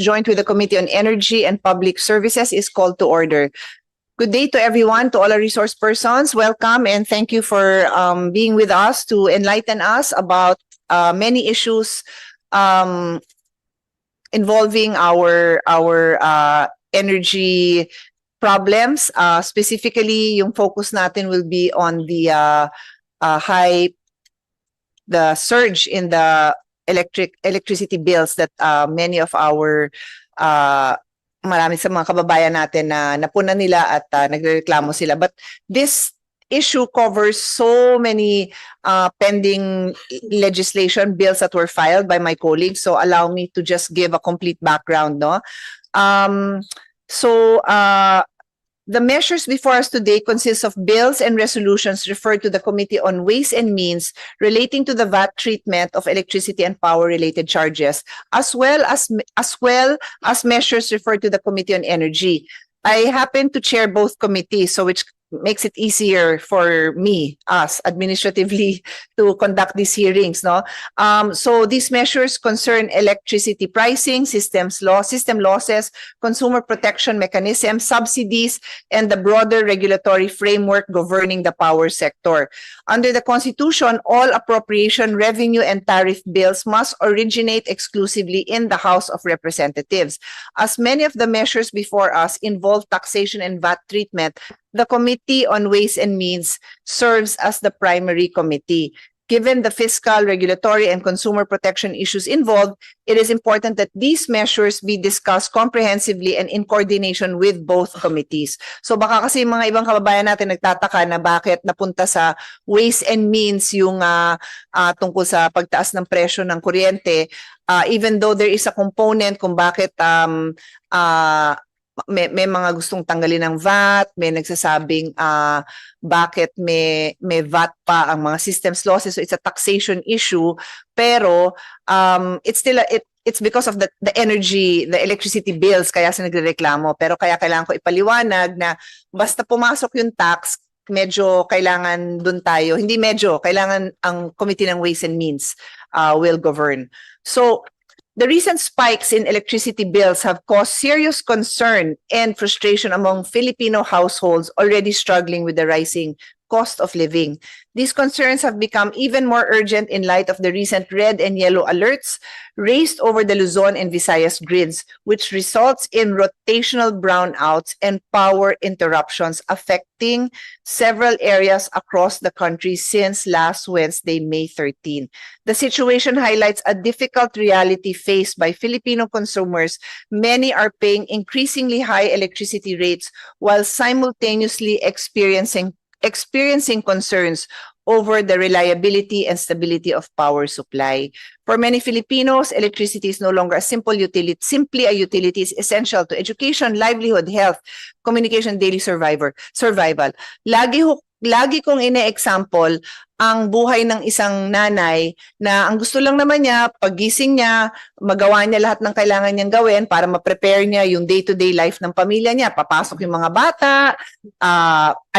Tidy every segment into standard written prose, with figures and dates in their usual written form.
joint with the Committee on Energy and Public Services is called to order. Good day to everyone, to all our resource persons. Welcome and thank you for being with us to enlighten us about many issues involving our energy problems. Specifically, yung focus natin will be on the surge in the electricity bills that many of our marami sa mga kababayan natin na napunan nila at nagrereklamo sila. But this issue covers so many pending legislation bills that were filed by my colleagues. So allow me to just give a complete background, no? The measures before us today consist of bills and resolutions referred to the Committee on Ways and Means relating to the VAT treatment of electricity and power-related charges, as well as measures referred to the Committee on Energy. I happen to chair both committees, so which makes it easier for us administratively to conduct these hearings, no? So these measures concern electricity pricing, system losses, consumer protection mechanisms, subsidies, and the broader regulatory framework governing the power sector. Under the Constitution, all appropriation, revenue, and tariff bills must originate exclusively in the House of Representatives. As many of the measures before us involve taxation and VAT treatment, the Committee on Ways and Means serves as the primary committee. Given the fiscal, regulatory, and consumer protection issues involved, it is important that these measures be discussed comprehensively and in coordination with both committees. So baka kasi mga ibang kababayan natin nagtataka na bakit napunta sa Ways and Means yung tungkol sa pagtaas ng presyo ng kuryente, even though there is a component kung bakit may mga gustong tanggalin ng VAT, may nagsasabing bakit may VAT pa ang mga systems losses, so it's a taxation issue, pero it's because of the electricity bills kaya sa nagrereklamo. Pero kaya kailangan ko ipaliwanag na basta pumasok yung tax, medyo kailangan dun tayo, hindi medyo, kailangan ang Committee ng Ways and Means will govern. So the recent spikes in electricity bills have caused serious concern and frustration among Filipino households already struggling with the rising cost of living. These concerns have become even more urgent in light of the recent red and yellow alerts raised over the Luzon and Visayas grids, which results in rotational brownouts and power interruptions affecting several areas across the country since last Wednesday, May 13. The situation highlights a difficult reality faced by Filipino consumers. Many are paying increasingly high electricity rates while simultaneously experiencing concerns over the reliability and stability of power supply. For many Filipinos, electricity is no longer a simple utility. Simply a utility is essential to education, livelihood, health, communication, daily survival. Lagi kong ine-example ang buhay ng isang nanay na ang gusto lang naman niya, paggising niya, magawa niya lahat ng kailangan niyang gawin para ma-prepare niya yung day-to-day life ng pamilya niya. Papasok yung mga bata,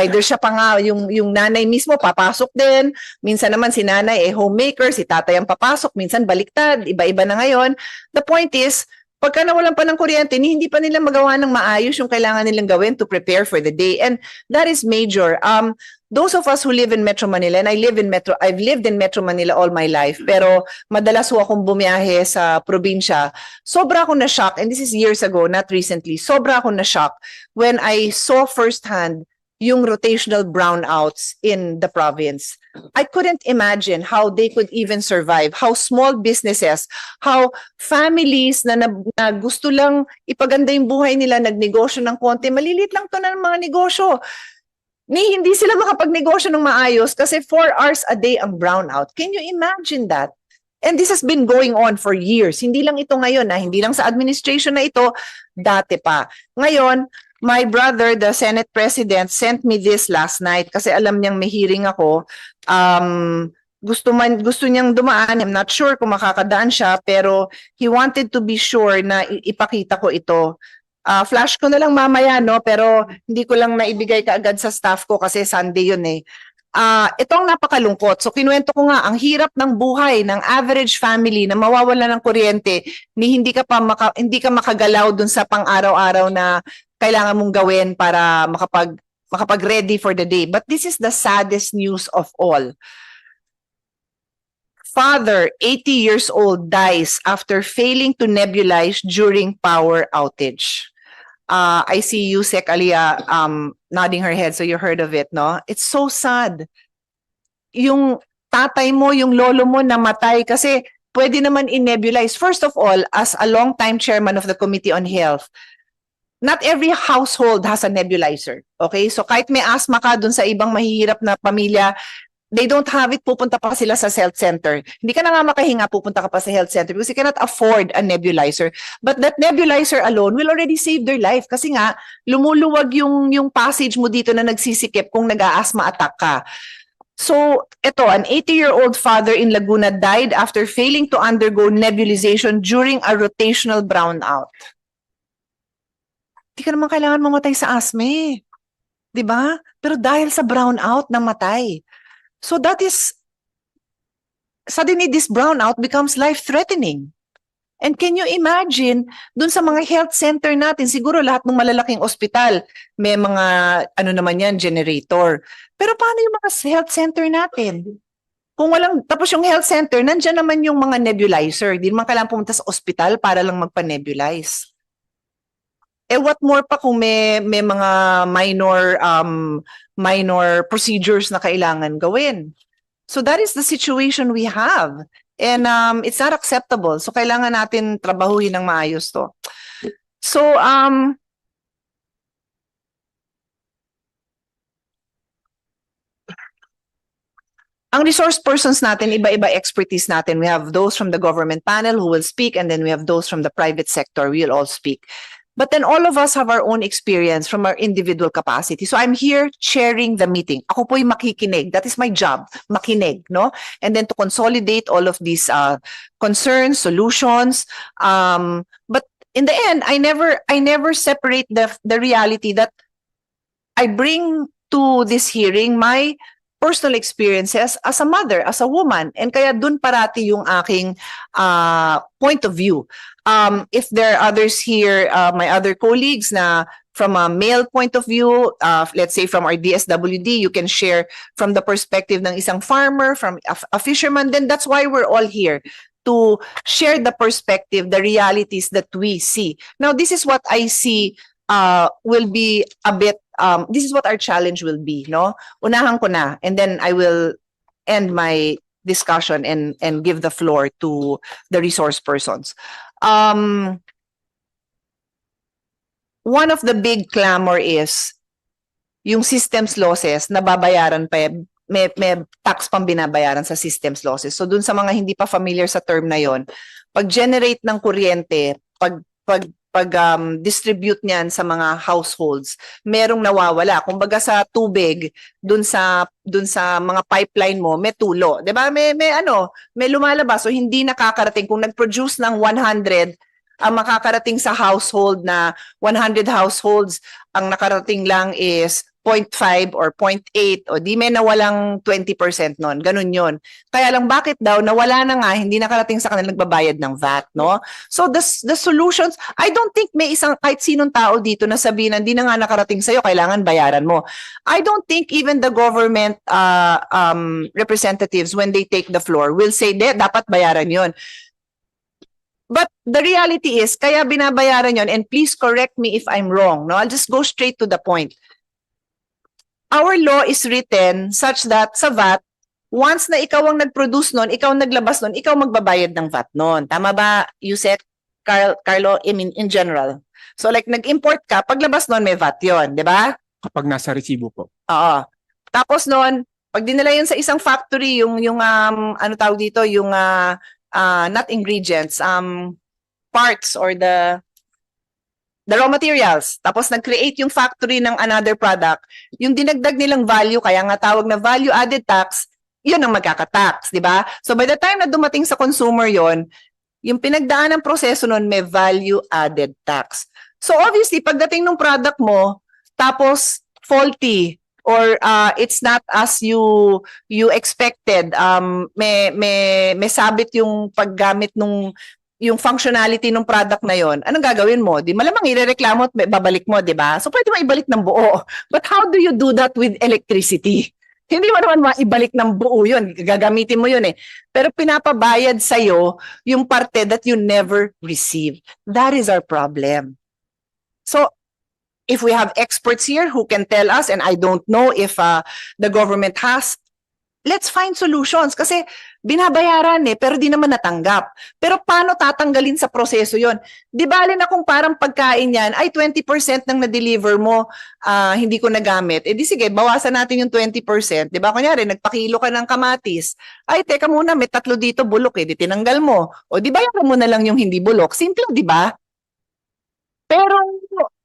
either siya pa nga, yung nanay mismo papasok din. Minsan naman si nanay homemaker, si tatay ang papasok, minsan baliktad, iba-iba na ngayon. The point is, pagka nawalan pa ng kuryente, hindi pa nila magawa ng maayos yung kailangan nilang gawin to prepare for the day. And that is major. Those of us who live in Metro Manila, and I've lived in Metro Manila all my life, pero madalas ho akong bumiyahe sa probinsya. Sobra akong na-shock, and this is years ago, not recently, sobra akong na-shock when I saw firsthand yung rotational brownouts in the province. I couldn't imagine how they could even survive, how small businesses, how families na gusto lang ipaganda yung buhay nila, nagnegosyo ng konti, malilit lang to na ng mga negosyo. Hindi sila makapagnegosyo ng maayos kasi 4 hours a day ang brownout. Can you imagine that? And this has been going on for years. Hindi lang ito ngayon, hindi lang sa administration na ito, dati pa. Ngayon, my brother, the Senate President, sent me this last night kasi alam niyang may hearing ako. Gusto niyang dumaan. I'm not sure kung makakadaan siya, pero he wanted to be sure na ipakita ko ito. Flash ko na lang mamaya, no? Pero hindi ko lang naibigay kaagad sa staff ko kasi Sunday yun eh. Itong napakalungkot. So kinuwento ko nga, ang hirap ng buhay ng average family na mawawala ng kuryente ni hindi ka makagalaw dun sa pang-araw-araw na kailangan mong gawin para makapag-ready for the day. But this is the saddest news of all. Father, 80 years old, dies after failing to nebulize during power outage. I see Yusek Alia nodding her head, so you heard of it, no? It's so sad. Yung tatay mo, yung lolo mo namatay kasi pwede naman i-nebulize. First of all, as a long-time chairman of the Committee on Health, not every household has a nebulizer. Okay? So kahit may asthma ka dun sa ibang mahihirap na pamilya, they don't have it, pupunta pa sila sa health center. Hindi ka na nga makahinga, pupunta ka pa sa health center because you cannot afford a nebulizer. But that nebulizer alone will already save their life kasi nga, lumuluwag yung passage mo dito na nagsisikip kung nag-a-asthma attack ka. So, ito, an 80-year-old father in Laguna died after failing to undergo nebulization during a rotational brownout. Hindi ka naman kailangan mamatay sa asthma eh. Diba? Pero dahil sa brownout, namatay. So that is, suddenly this brownout becomes life-threatening. And can you imagine, dun sa mga health center natin, siguro lahat ng malalaking ospital, may mga, ano naman yan, generator. Pero paano yung mga health center natin? Kung walang, tapos yung health center, nandyan naman yung mga nebulizer. Hindi naman kailangan pumunta sa ospital para lang magpa-nebulize. Eh what more pa kung may mga minor procedures na kailangan gawin. So that is the situation we have. And it's not acceptable. So kailangan natin trabahuhin ng maayos to. So ang resource persons natin, iba-iba expertise natin. We have those from the government panel who will speak, and then we have those from the private sector. We will all speak. But then all of us have our own experience from our individual capacity. So I'm here chairing the meeting. Ako po'y makikinig. That is my job, makinig, no? And then to consolidate all of these concerns, solutions. But in the end, I never separate the reality that I bring to this hearing my personal experiences as a mother, as a woman. And kaya dun parati yung aking point of view. If there are others here, my other colleagues na from a male point of view, let's say from our DSWD, you can share from the perspective ng isang farmer, from a fisherman, then that's why we're all here, to share the perspective, the realities that we see. Now, this is what I see will be a bit, this is what our challenge will be, no? Unahan ko na, and then I will end my discussion and give the floor to the resource persons. One of the big clamor is yung systems losses na babayaran pa, may tax pang binabayaran sa systems losses. So dun sa mga hindi pa familiar sa term na yon, pag-generate ng kuryente, distribute niyan sa mga households, merong nawawala. Kumbaga sa tubig, dun sa mga pipeline mo, may tulo. 'Di ba? May lumalabas, so hindi nakakarating. Kung nag-produce ng 100, ang makakarating sa household na 100 households, ang nakarating lang is 0.5 or 0.8, o di may nawalang 20% nun. Ganun yun. Kaya lang bakit daw nawala na nga, hindi nakarating sa kanila nagbabayad ng VAT, no? So the solutions, I don't think may isang kahit sinong tao dito na sabihin na hindi na nga nakarating sa'yo, kailangan bayaran mo. I don't think even the government representatives, when they take the floor, will say, dapat bayaran yun. But the reality is, kaya binabayaran yon, and please correct me if I'm wrong, no? I'll just go straight to the point. Our law is written such that sa VAT, once na ikaw ang nag-produce nun, ikaw ang naglabas nun, ikaw magbabayad ng VAT nun. Tama ba, Yusek, Carlo, in general? So like nag-import ka, paglabas nun may VAT yon, di ba? Kapag nasa resibo po. Oo. Tapos nun, pag dinala yun sa isang factory, yung ano tawag dito, yung not ingredients, parts or the raw materials. Tapos nag-create yung factory ng another product. Yung dinagdag nilang value, kaya nga tawag na value-added tax, yun ang magkaka-tax, di ba? So by the time na dumating sa consumer yon, yung pinagdaan ng proseso nun may value-added tax. So obviously, pagdating ng product mo, tapos faulty, or it's not as you expected. May sabit yung paggamit nung yung functionality ng product na yon. Anong gagawin mo? Di malamang irereklamo at babalik mo, di ba? So pwede mo ibalik ng buo. But how do you do that with electricity? Hindi mo naman maibalik ng buo yun. Gagamitin mo yun eh. Pero pinapabayad sa'yo yung parte that you never receive. That is our problem. So, if we have experts here who can tell us, and I don't know if the government has, let's find solutions. Kasi binabayaran eh, pero di naman natanggap. Pero paano tatanggalin sa proseso yon? Di bali na kung parang pagkain yan, ay 20% ng na-deliver mo, hindi ko nagamit. Eh di sige, bawasan natin yung 20%. Di ba? Kunyari, nagpakilo ka ng kamatis. Ay, teka muna, may 3 dito bulok eh, di tinanggal mo. O di bayaran mo na lang yung hindi bulok. Simple, di ba? Pero,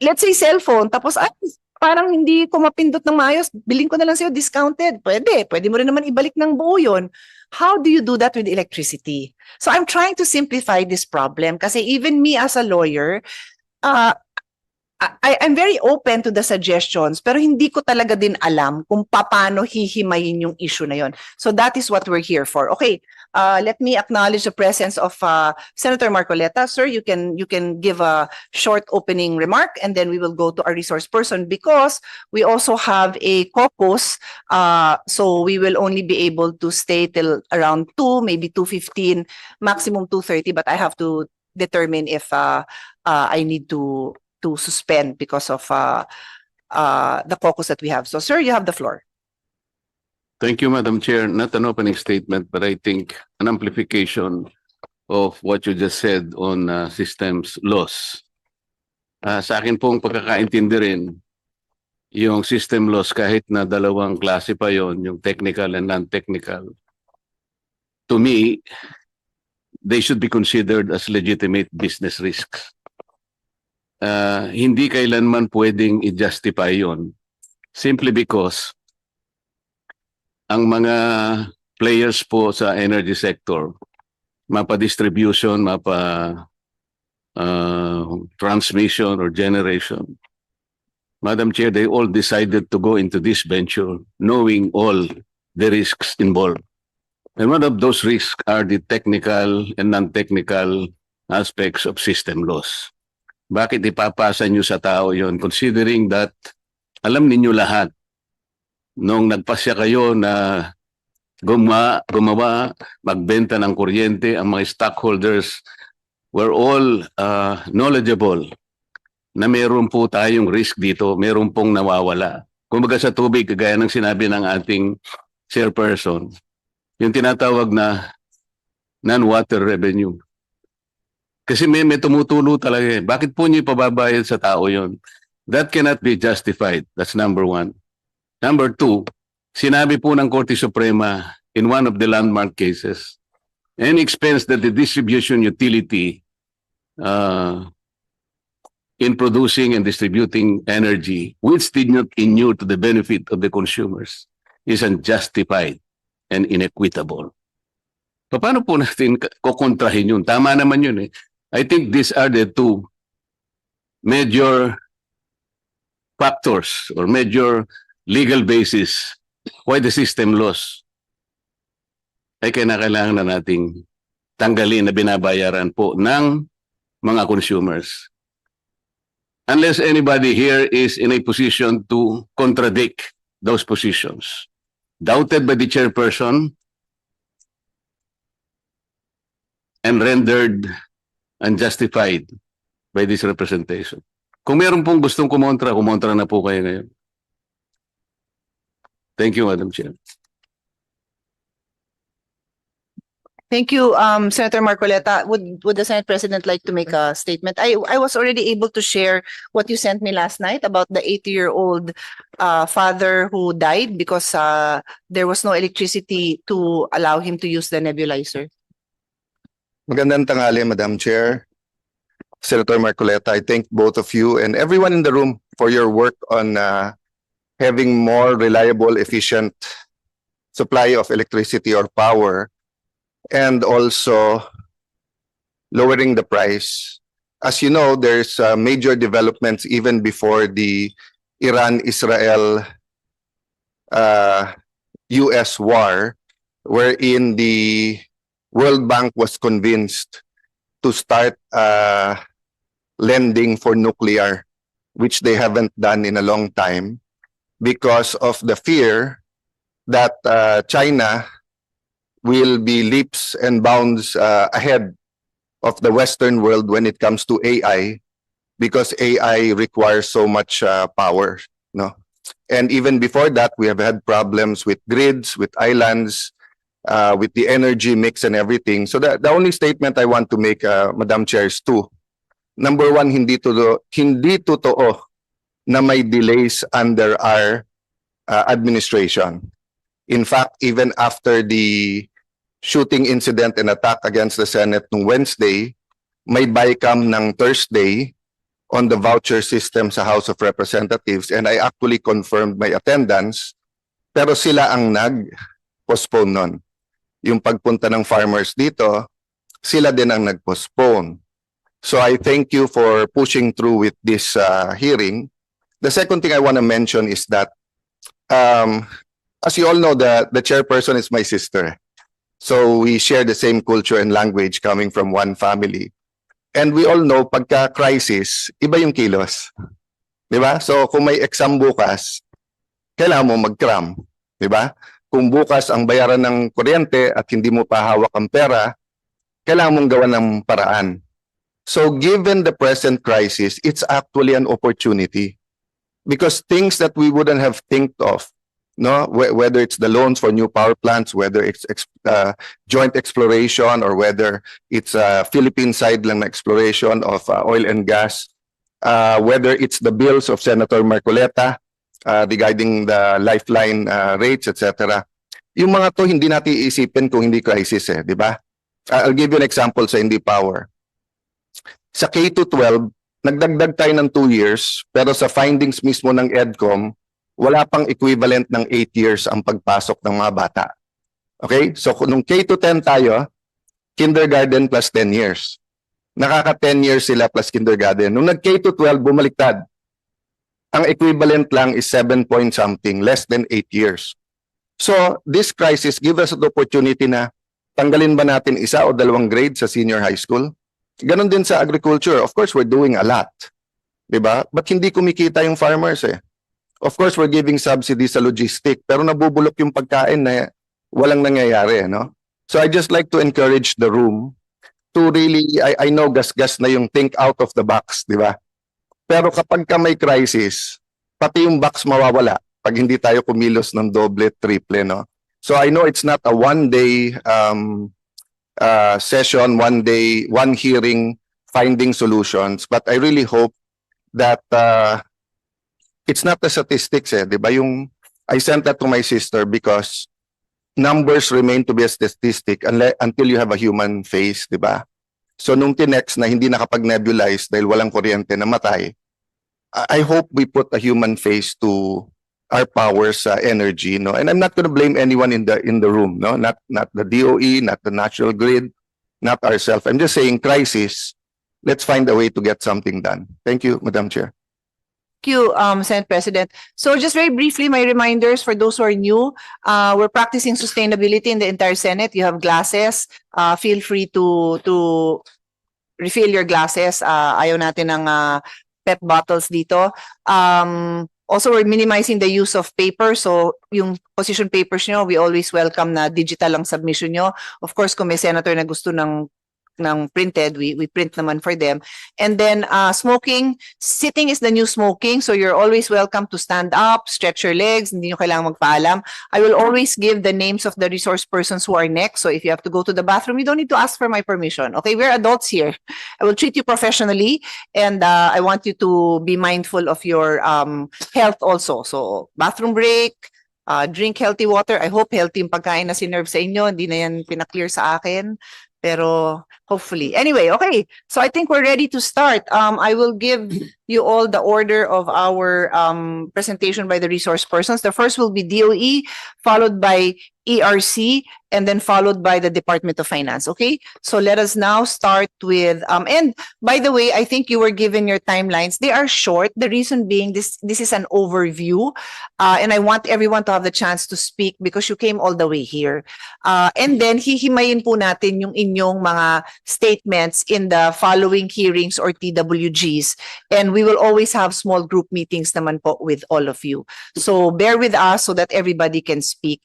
let's say cellphone, tapos ay, parang hindi ko mapindot ng maayos, bilhin ko na lang sa'yo discounted. Pwede mo rin naman ibalik ng buo yun. How do you do that with electricity? So I'm trying to simplify this problem kasi even me as a lawyer, I'm very open to the suggestions pero hindi ko talaga din alam kung paano hihimayin yung issue na yon. So that is what we're here for. Okay, let me acknowledge the presence of Senator Marcoleta. Sir, you can give a short opening remark and then we will go to our resource person because we also have a caucus. So we will only be able to stay till around 2, maybe 2:15, maximum 2:30, but I have to determine if I need to suspend because of the caucus that we have. So, sir, you have the floor. Thank you, Madam Chair. Not an opening statement, but I think an amplification of what you just said on systems loss. Sa akin pong pagkakaintindi rin, yung system loss kahit na dalawang klase pa yon, yung technical and non-technical, to me, they should be considered as legitimate business risks. Hindi kailanman pwedeng i-justify yon simply because ang mga players po sa energy sector, mapa-distribution, transmission or generation, Madam Chair, they all decided to go into this venture knowing all the risks involved. And one of those risks are the technical and non-technical aspects of system loss. Bakit ipapasa nyo sa tao yon? Considering that alam ninyo lahat nung nagpasya kayo na gumawa, magbenta ng kuryente, ang mga stockholders were all knowledgeable na meron po tayong risk dito, meron pong nawawala. Kumbaga sa tubig, kagaya ng sinabi ng ating chairperson, yung tinatawag na non-water revenue. Kasi may tumutulo talaga eh. Bakit po niyo ipababayad sa tao yon? That cannot be justified. That's number one. Number two, sinabi po ng Korte Suprema in one of the landmark cases, any expense that the distribution utility in producing and distributing energy which did not inure to the benefit of the consumers is unjustified and inequitable. Paano po natin kukontrahin yun? Tama naman yun eh. I think these are the two major factors or major legal basis why the system loss ay kailangan na nating tanggalin na binabayaran po ng mga consumers. Unless anybody here is in a position to contradict those positions. Doubted by the chairperson and rendered unjustified by this representation. Kung meron pong gustong kumontra na po kayo ngayon. Thank you, Madam Chair. Thank you, Senator Marcoleta. Would the Senate President like to make a statement? I was already able to share what you sent me last night about the 80-year-old father who died because there was no electricity to allow him to use the nebulizer. Magandang tanghali, Madam Chair. Senator Marcoleta, I thank both of you and everyone in the room for your work on having more reliable, efficient supply of electricity or power and also lowering the price. As you know, there's major developments even before the Iran-Israel US war, wherein the World Bank was convinced to start lending for nuclear, which they haven't done in a long time because of the fear that China will be leaps and bounds ahead of the Western world when it comes to AI, because AI requires so much power, no? And even before that, we have had problems with grids, with islands, with the energy mix and everything. So the only statement I want to make, Madam Chair, is two. Number one, hindi totoo na may delays under our administration. In fact, even after the shooting incident and attack against the Senate nung Wednesday, may BICAM ng Thursday on the voucher system sa House of Representatives, and I actually confirmed my attendance, pero sila ang nag-postpone nun. Yung pagpunta ng farmers dito, sila din ang nag-postpone. So I thank you for pushing through with this hearing. The second thing I want to mention is that, as you all know, the chairperson is my sister. So we share the same culture and language coming from one family. And we all know, pagka-crisis, iba yung kilos. Di ba? So kung may exam bukas, kailangan mo mag-cram. Di ba? Kung bukas ang bayaran ng kuryente at hindi mo pa hawak ang pera, kailangan mong gawan ng paraan. So given the present crisis, it's actually an opportunity. Because things that we wouldn't have think of, no, whether it's the loans for new power plants, whether it's joint exploration, or whether it's Philippine side lang na exploration of oil and gas, whether it's the bills of Senator Marcoleta regarding the lifeline rates, etc. Yung mga to hindi natin iisipin kung hindi crisis, di ba? I'll give you an example sa Hindi Power. Sa K-12, nagdagdag tayo ng 2 years, pero sa findings mismo ng EDCOM, wala pang equivalent ng 8 years ang pagpasok ng mga bata. Okay? So nung K-10 tayo, kindergarten plus 10 years. Nakaka 10 years sila plus kindergarten. Nung nag-K-12, bumaliktad. Ang equivalent lang is 7 point something, less than 8 years. So this crisis gives us the opportunity na tanggalin ba natin 1 o 2 grades sa senior high school? Ganon din sa agriculture. Of course, we're doing a lot. Diba? But hindi kumikita yung farmers eh. Of course, we're giving subsidies sa logistic, pero nabubulok yung pagkain na walang nangyayari, no? So I just like to encourage the room to really, I know gas-gas na yung think out of the box, di ba? Pero kapag ka may crisis, pati yung box mawawala pag hindi tayo kumilos ng doble, triple, no? So I know it's not a one-day session, one hearing, finding solutions, but I really hope that it's not the statistics, di ba? Yung I sent that to my sister because numbers remain to be a statistic until you have a human face, di ba? So nung tinext na hindi nakapag-nebulize dahil walang kuryente, namatay, I hope we put a human face to our powers energy, no? And I'm not going to blame anyone in the room, no? Not the DOE, not the National Grid, not ourselves. I'm just saying crisis. Let's find a way to get something done. Thank you, Madam Chair. Thank you, Senate President. So just very briefly, my reminders for those who are new, we're practicing sustainability in the entire Senate. You have glasses. Feel free to refill your glasses. Ayaw natin ng PET bottles dito. Also, we're minimizing the use of paper. So yung position papers nyo, we always welcome na digital ang submission nyo. Of course, kung may senator na gusto ng printed, we print naman for them. And then smoking, sitting is the new smoking. So you're always welcome to stand up, stretch your legs, hindi nyo kailangang magpaalam. I will always give the names of the resource persons who are next. So if you have to go to the bathroom, you don't need to ask for my permission. Okay, we're adults here. I will treat you professionally, and I want you to be mindful of your health also. So bathroom break, drink healthy water. I hope healthy yung pagkain na sinerve sa inyo. Hindi na yan pinaklear sa akin. Pero hopefully. Anyway, okay. So I think we're ready to start. I will give you all the order of our presentation by the resource persons. The first will be DOE, followed by ERC, and then followed by the Department of Finance. Okay, so let us now start with and by the way, I think you were given your timelines. They are short. The reason being this is an overview, and I want everyone to have the chance to speak because you came all the way here. And then hihimayin po natin yung inyong mga statements in the following hearings or TWGs, and we will always have small group meetings naman po with all of you. So bear with us so that everybody can speak.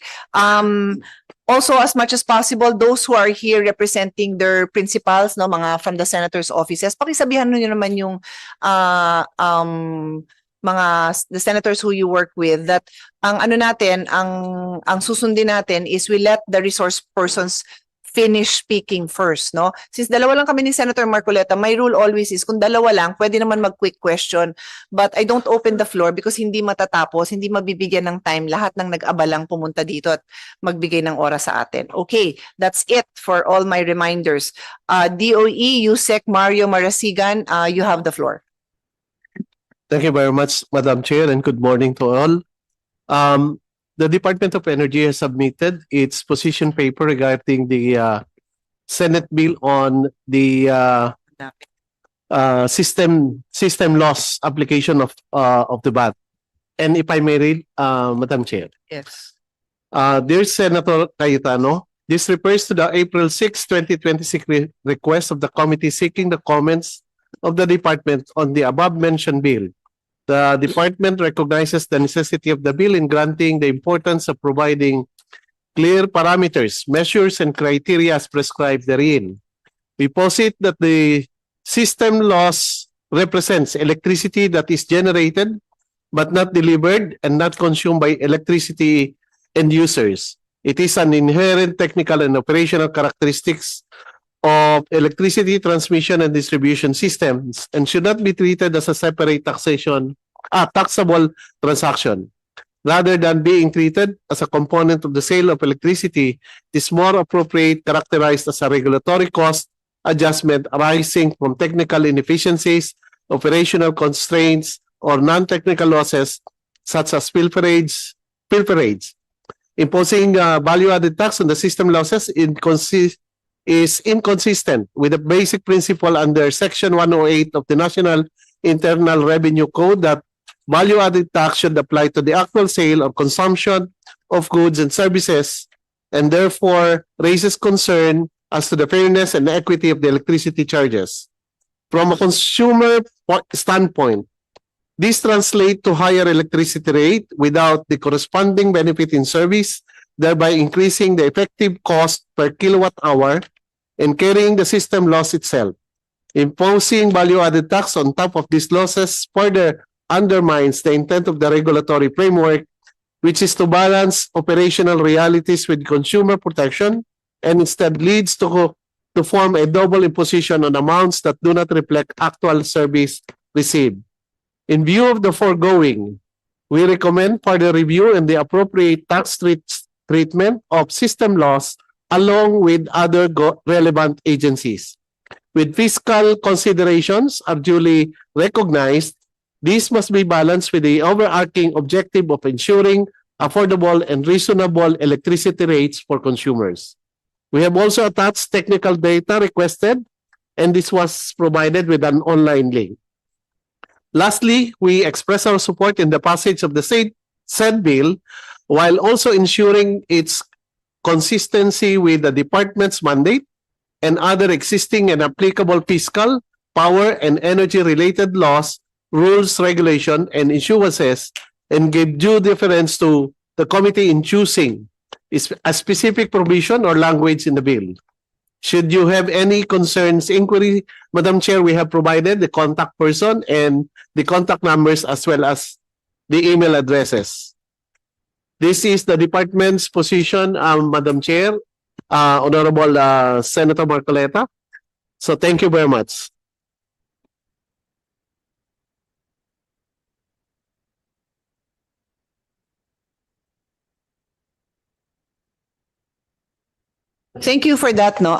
Also, as much as possible, those who are here representing their principals, no, mga from the senators' offices, pakisabihan nyo naman yung the senators who you work with that ang ano natin, ang susundin natin is we let the resource persons finish speaking first, no? Since dalawa lang kami ni Senator Marcoleta, my rule always is kung dalawa lang, pwede naman mag-quick question. But I don't open the floor because hindi matatapos, hindi mabibigyan ng time lahat ng nag-abalang pumunta dito at magbigay ng oras sa atin. Okay, that's it for all my reminders. DOE, Yusek Mario Marasigan, you have the floor. Thank you very much, Madam Chair, and good morning to all. The Department of Energy has submitted its position paper regarding the Senate bill on the system loss application of the VAT. And if I may read, Madam Chair. Yes. Dear Senator Cayetano, this refers to the April 6, 2026 request of the committee seeking the comments of the department on the above-mentioned bill. The department recognizes the necessity of the bill in granting the importance of providing clear parameters, measures, and criteria as prescribed therein. We posit that the system loss represents electricity that is generated but not delivered and not consumed by electricity end users. It is an inherent technical and operational characteristics of electricity transmission and distribution systems and should not be treated as a separate taxable transaction. Rather than being treated as a component of the sale of electricity, it is more appropriate characterized as a regulatory cost adjustment arising from technical inefficiencies, operational constraints, or non-technical losses such as pilferage. Imposing value-added tax on the system losses is inconsistent with the basic principle under Section 108 of the National Internal Revenue Code that value-added tax should apply to the actual sale or consumption of goods and services and therefore raises concern as to the fairness and equity of the electricity charges. From a consumer standpoint, this translates to higher electricity rate without the corresponding benefit in service, thereby increasing the effective cost per kilowatt hour and carrying the system loss itself. Imposing value-added tax on top of these losses further undermines the intent of the regulatory framework, which is to balance operational realities with consumer protection and instead leads to form a double imposition on amounts that do not reflect actual service received. In view of the foregoing, we recommend further review and the appropriate tax treatment of system loss along with other relevant agencies. With fiscal considerations are duly recognized, this must be balanced with the overarching objective of ensuring affordable and reasonable electricity rates for consumers. We have also attached technical data requested, and this was provided with an online link. Lastly, we express our support in the passage of the said bill while also ensuring its consistency with the department's mandate and other existing and applicable fiscal, power, and energy-related laws, rules, regulation, and issuances, and give due deference to the committee in choosing a specific provision or language in the bill. Should you have any concerns, inquiry, Madam Chair, we have provided the contact person and the contact numbers as well as the email addresses. This is the department's position, Madam Chair, Honorable Senator Marcoleta. So thank you very much. Thank you for that, no.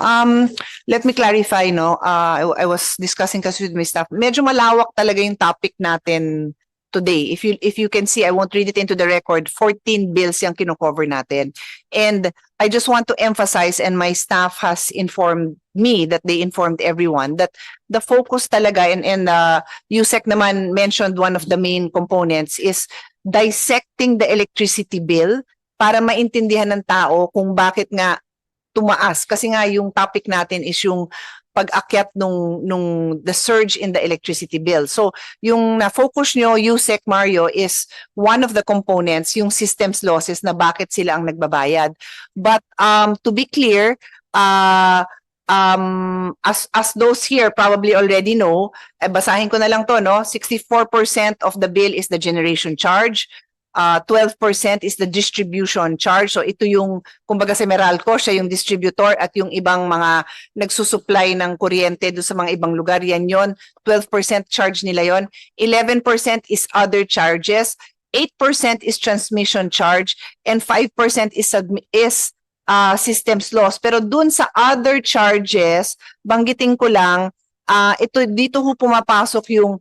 Let me clarify, no. I was discussing kasi with my staff. Medyo malawak talaga yung topic natin today. If you can see, I won't read it into the record. 14 bills yung kino-cover natin. And I just want to emphasize, and my staff has informed me that they informed everyone that the focus talaga, and Yusek naman mentioned one of the main components is dissecting the electricity bill para maintindihan ng tao kung bakit nga tumaas. Kasi nga yung topic natin is yung pag-akyat nung the surge in the electricity bill. So yung na-focus nyo, Yusek, Mario, is one of the components, yung systems losses na bakit sila ang nagbabayad. But to be clear, as those here probably already know, basahin ko na lang to, no? 64% of the bill is the generation charge. 12% is the distribution charge. So ito yung, kumbaga si Meralco, siya yung distributor, at yung ibang mga nagsusupply ng kuryente doon sa mga ibang lugar, yan yon. 12% charge nila yon. 11% is other charges. 8% is transmission charge. And 5% is systems loss. Pero dun sa other charges, banggitin ko lang, dito ho pumapasok yung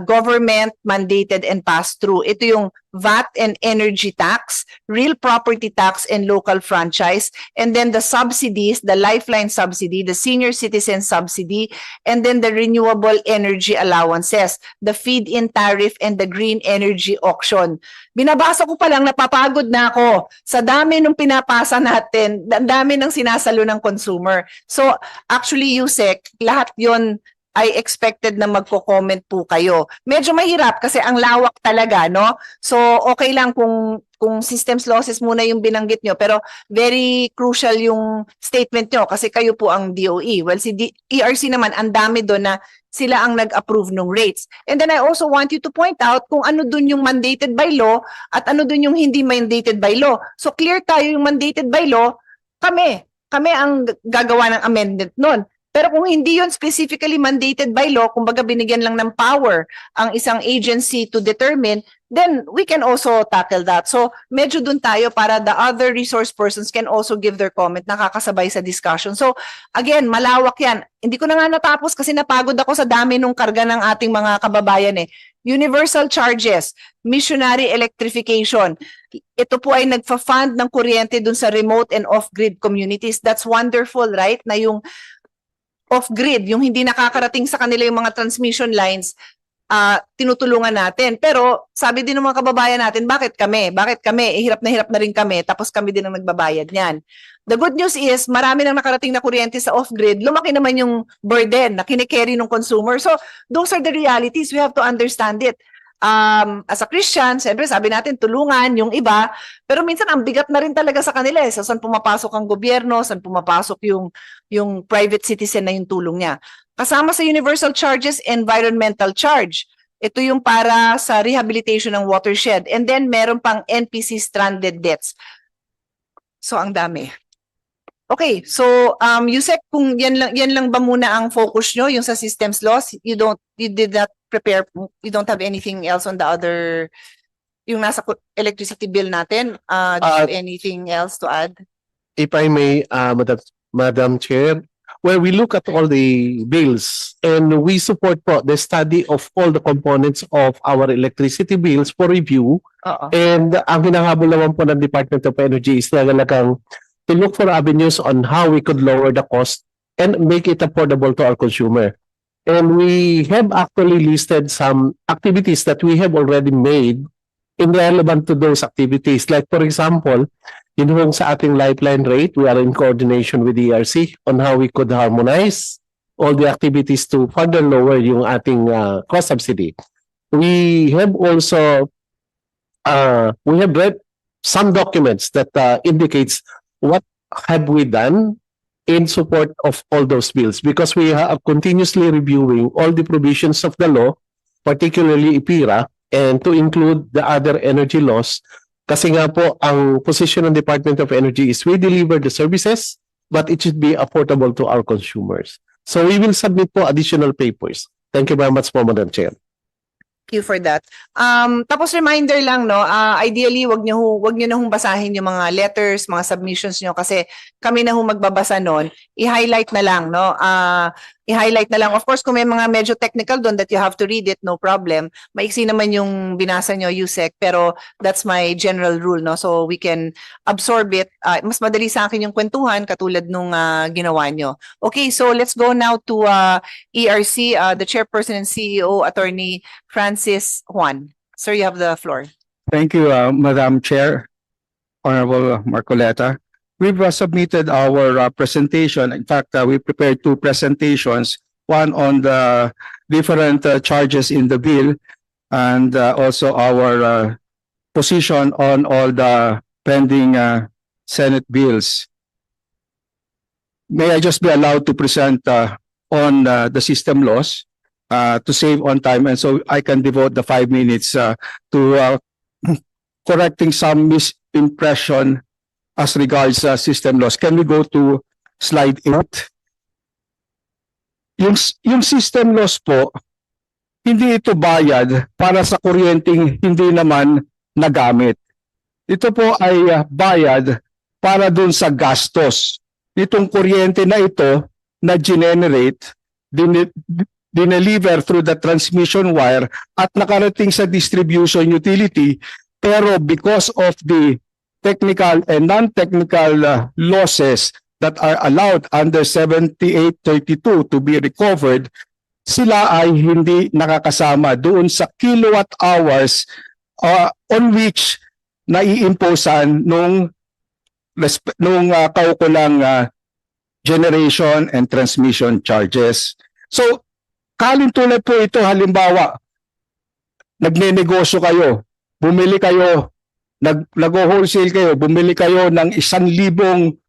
government mandated and pass-through. Ito yung VAT and energy tax, real property tax and local franchise, and then the subsidies, the lifeline subsidy, the senior citizen subsidy, and then the renewable energy allowances, the feed-in tariff, and the green energy auction. Binabasa ko pa lang, napapagod na ako sa dami nung pinapasa natin, dami ng sinasalo ng consumer. So actually, Yusek, lahat yon I expected na magko-comment po kayo. Medyo mahirap kasi ang lawak talaga, no? So okay lang kung systems losses muna yung binanggit nyo, pero very crucial yung statement nyo kasi kayo po ang DOE. Well, si ERC naman, ang dami doon na sila ang nag-approve ng rates. And then I also want you to point out kung ano doon yung mandated by law at ano doon yung hindi mandated by law. So clear tayo yung mandated by law, kami ang gagawa ng amendment noon. Pero kung hindi yon specifically mandated by law, kumbaga binigyan lang ng power ang isang agency to determine, then we can also tackle that. So medyo dun tayo para the other resource persons can also give their comment, nakakasabay sa discussion. So again, malawak yan. Hindi ko na nga natapos kasi napagod ako sa dami nung karga ng ating mga kababayan eh. Universal charges, missionary electrification. Ito po ay nagfa-fund ng kuryente dun sa remote and off-grid communities. That's wonderful, right? Na yung off-grid, yung hindi nakakarating sa kanila yung mga transmission lines, tinutulungan natin. Pero sabi din ng mga kababayan natin, bakit kami? Bakit kami? Hirap na rin kami, tapos kami din ang nagbabayad niyan. The good news is, marami nang nakarating na kuryente sa off-grid, lumaki naman yung burden na kinikerry ng consumer. So those are the realities, we have to understand it. As a Christian, siyempre sabi natin tulungan yung iba, pero minsan ang bigat na rin talaga sa kanila eh. So, saan pumapasok ang gobyerno, saan pumapasok yung private citizen na yung tulong niya. Kasama sa universal charges, environmental charge. Ito yung para sa rehabilitation ng watershed. And then meron pang NPC stranded debts. So ang dami. Okay, so Yusek, kung yan lang ba muna ang focus nyo, yung sa systems loss, you did not prepare, you don't have anything else on the other, yung nasa electricity bill natin, do you have anything else to add? If I may, Madam Chair, where we look at all the bills and we support po the study of all the components of our electricity bills for review. And ang hinahabol naman po ng Department of Energy is talagang to look for avenues on how we could lower the cost and make it affordable to our consumer. And we have actually listed some activities that we have already made in relevant to those activities. Like for example, yun sa ating lifeline rate, we are in coordination with the ERC on how we could harmonize all the activities to further lower yung ating cost subsidy. We have also we have read some documents that indicates what have we done in support of all those bills, because we are continuously reviewing all the provisions of the law, particularly IPIRA, and to include the other energy laws. Kasi nga po, ang position ng Department of Energy is we deliver the services, but it should be affordable to our consumers. So we will submit po additional papers. Thank you very much po, Madam Chair. you for that. Tapos reminder lang, no, ideally wag nyo na hong basahin yung mga letters, mga submissions nyo kasi kami na hong magbabasa nun. I-highlight na lang, no. I-highlight na lang. Of course, kung may mga medyo technical doon that you have to read it, no problem. Maiksi naman yung binasa nyo, Yusek, pero that's my general rule, no. So we can absorb it. Mas madali sa akin yung kwentuhan katulad nung ginawa nyo. Okay, so let's go now to ERC, the chairperson and CEO, Attorney Francis Juan. Sir, you have the floor. Thank you, Madam Chair, Honorable Marcoleta. We've submitted our presentation. In fact, we prepared two presentations, one on the different charges in the bill and also our position on all the pending Senate bills. May I just be allowed to present on the system laws to save on time, and so I can devote the 5 minutes to correcting some misimpression as regards system laws. Can we go to slide 8? Yung system laws po, hindi ito bayad para sa kuryenteng hindi naman nagamit. Ito po ay bayad para dun sa gastos. Itong kuryente na ito na generate, dineliver through the transmission wire at nakarating sa distribution utility, pero because of the technical and non-technical losses that are allowed under 7832 to be recovered, sila ay hindi nakakasama doon sa kilowatt hours on which naiimposan nung kaukulang generation and transmission charges. So, kalintulad po ito, halimbawa, nagnenegosyo kayo, bumili kayo, nag-wholesale kayo, bumili kayo ng 1,000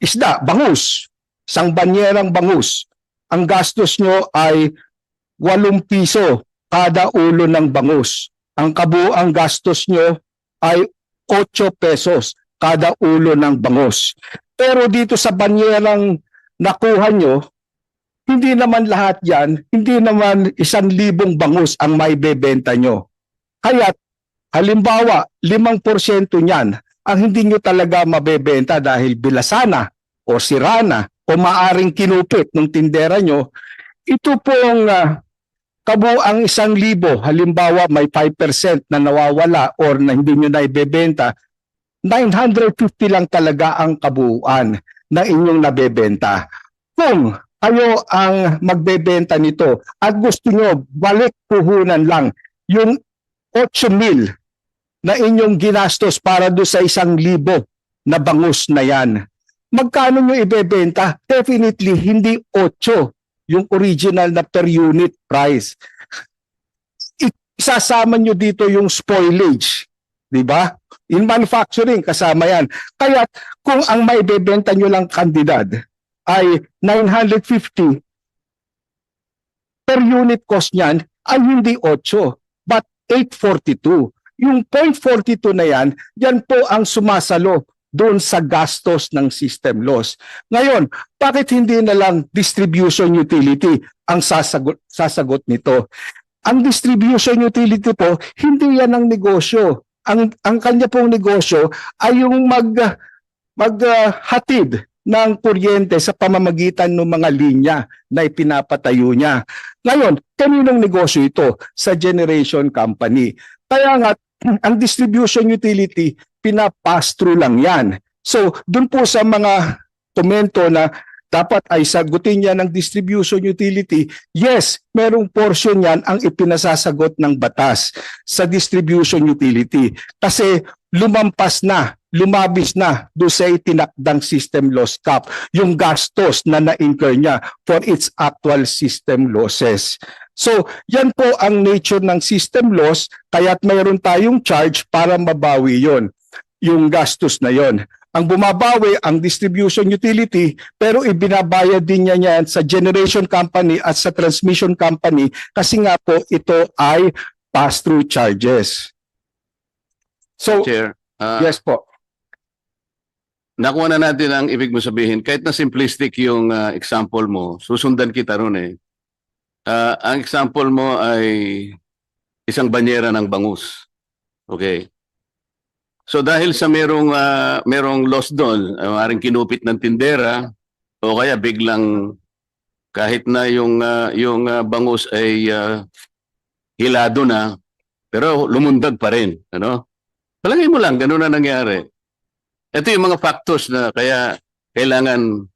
isda, bangus, isang banyerang bangus. Ang gastos nyo ay 8 piso kada ulo ng bangus. Ang kabuang gastos nyo ay 8 pesos kada ulo ng bangus. Pero dito sa banyerang nakuha nyo, hindi naman lahat yan, hindi naman 1,000 bangus ang may bebenta nyo. Kaya halimbawa, 5% niyan ang hindi nyo talaga mabebenta dahil bilasana o sirana o maaring kinupit ng tindera nyo. Ito pong kabuang 1,000, halimbawa may 5% na nawawala or na hindi nyo na ibebenta, 950 lang talaga ang kabuuan na inyong nabebenta. Kung kayo ang magbebenta nito at gusto nyo balik puhunan lang yung 8,000 na inyong ginastos para do sa 1,000 na bangus na yan, magkano nyo ibebenta? Definitely hindi 8 yung original na per unit price. Isasama nyo dito yung spoilage, di ba? In manufacturing, kasama yan. Kaya kung ang may bebenta nyo lang kandidad ay 950, per unit cost niyan ay hindi 8, but 842. Yung 0.42 na yan, yan po ang sumasalo doon sa gastos ng system loss. Ngayon, bakit hindi na lang distribution utility ang sasagot nito? Ang distribution utility po, hindi yan ang negosyo. Ang kanya pong negosyo ay yung maghatid ng kuryente sa pamamagitan ng mga linya na ipinapatayo niya. Ngayon, kaninong negosyo ito? Sa generation company. Kaya nga, ang distribution utility, pinapass through lang yan. So, dun po sa mga komento na dapat ay sagutin niya ng distribution utility, yes, merong portion yan ang ipinasasagot ng batas sa distribution utility. Kasi lumabis na doon sa itinakdang system loss cap, yung gastos na na-incur niya for its actual system losses. So, yan po ang nature ng system loss, kaya't mayroon tayong charge para mabawi yon, yung gastos na yon. Ang bumabawi ang distribution utility, pero ibinabayad din niya yan sa generation company at sa transmission company kasi nga po ito ay pass-through charges. So, Chair, yes po. nakuha na natin ang ibig mo sabihin. Kahit na simplistic yung example mo, susundan kita ron eh. Ang example mo ay isang banyera ng bangus. Okay? So dahil sa merong loss doon, maaaring kinupit ng tindera o kaya biglang kahit na yung bangus ay hilado na pero lumundag pa rin, ano? Palagay mo lang ganun na nangyari. Ito yung mga factors na kaya kailangan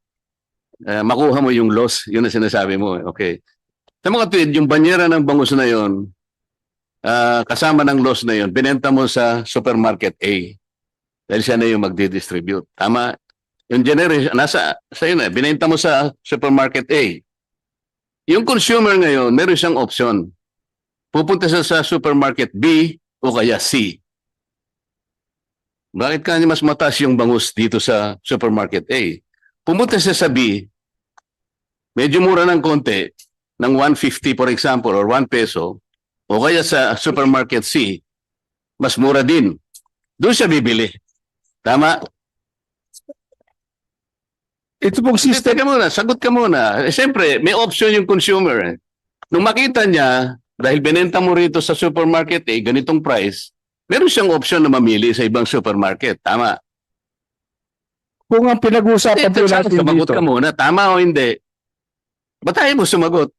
makuha mo yung loss, yun ang sinasabi mo, okay? Sa mga tweet, yung banyera ng bangus na yon, kasama ng loss na yon, binenta mo sa supermarket A. Dahil siya na yung magdi-distribute. Tama? Yung generation, nasa yun na, binenta mo sa supermarket A. Yung consumer ngayon, meron siyang option. Pupunta siya sa supermarket B o kaya C. Bakit kanya mas mataas yung bangus dito sa supermarket A? Pumunta siya sa B, medyo mura ng konti, ng 150 for example, or 1 peso, o kaya sa supermarket C, mas mura din. Doon siya bibili. Tama? Ito pong system, Teka muna, sagot ka muna. Siyempre, may option yung consumer. Nung makita niya, dahil binenta mo rito sa supermarket, ganitong price, meron siyang option na mamili sa ibang supermarket. Tama? kung ang pinag-uusapan po natin Sumagot dito, ka muna. Tama o hindi? Ba't tayo mo sumagot?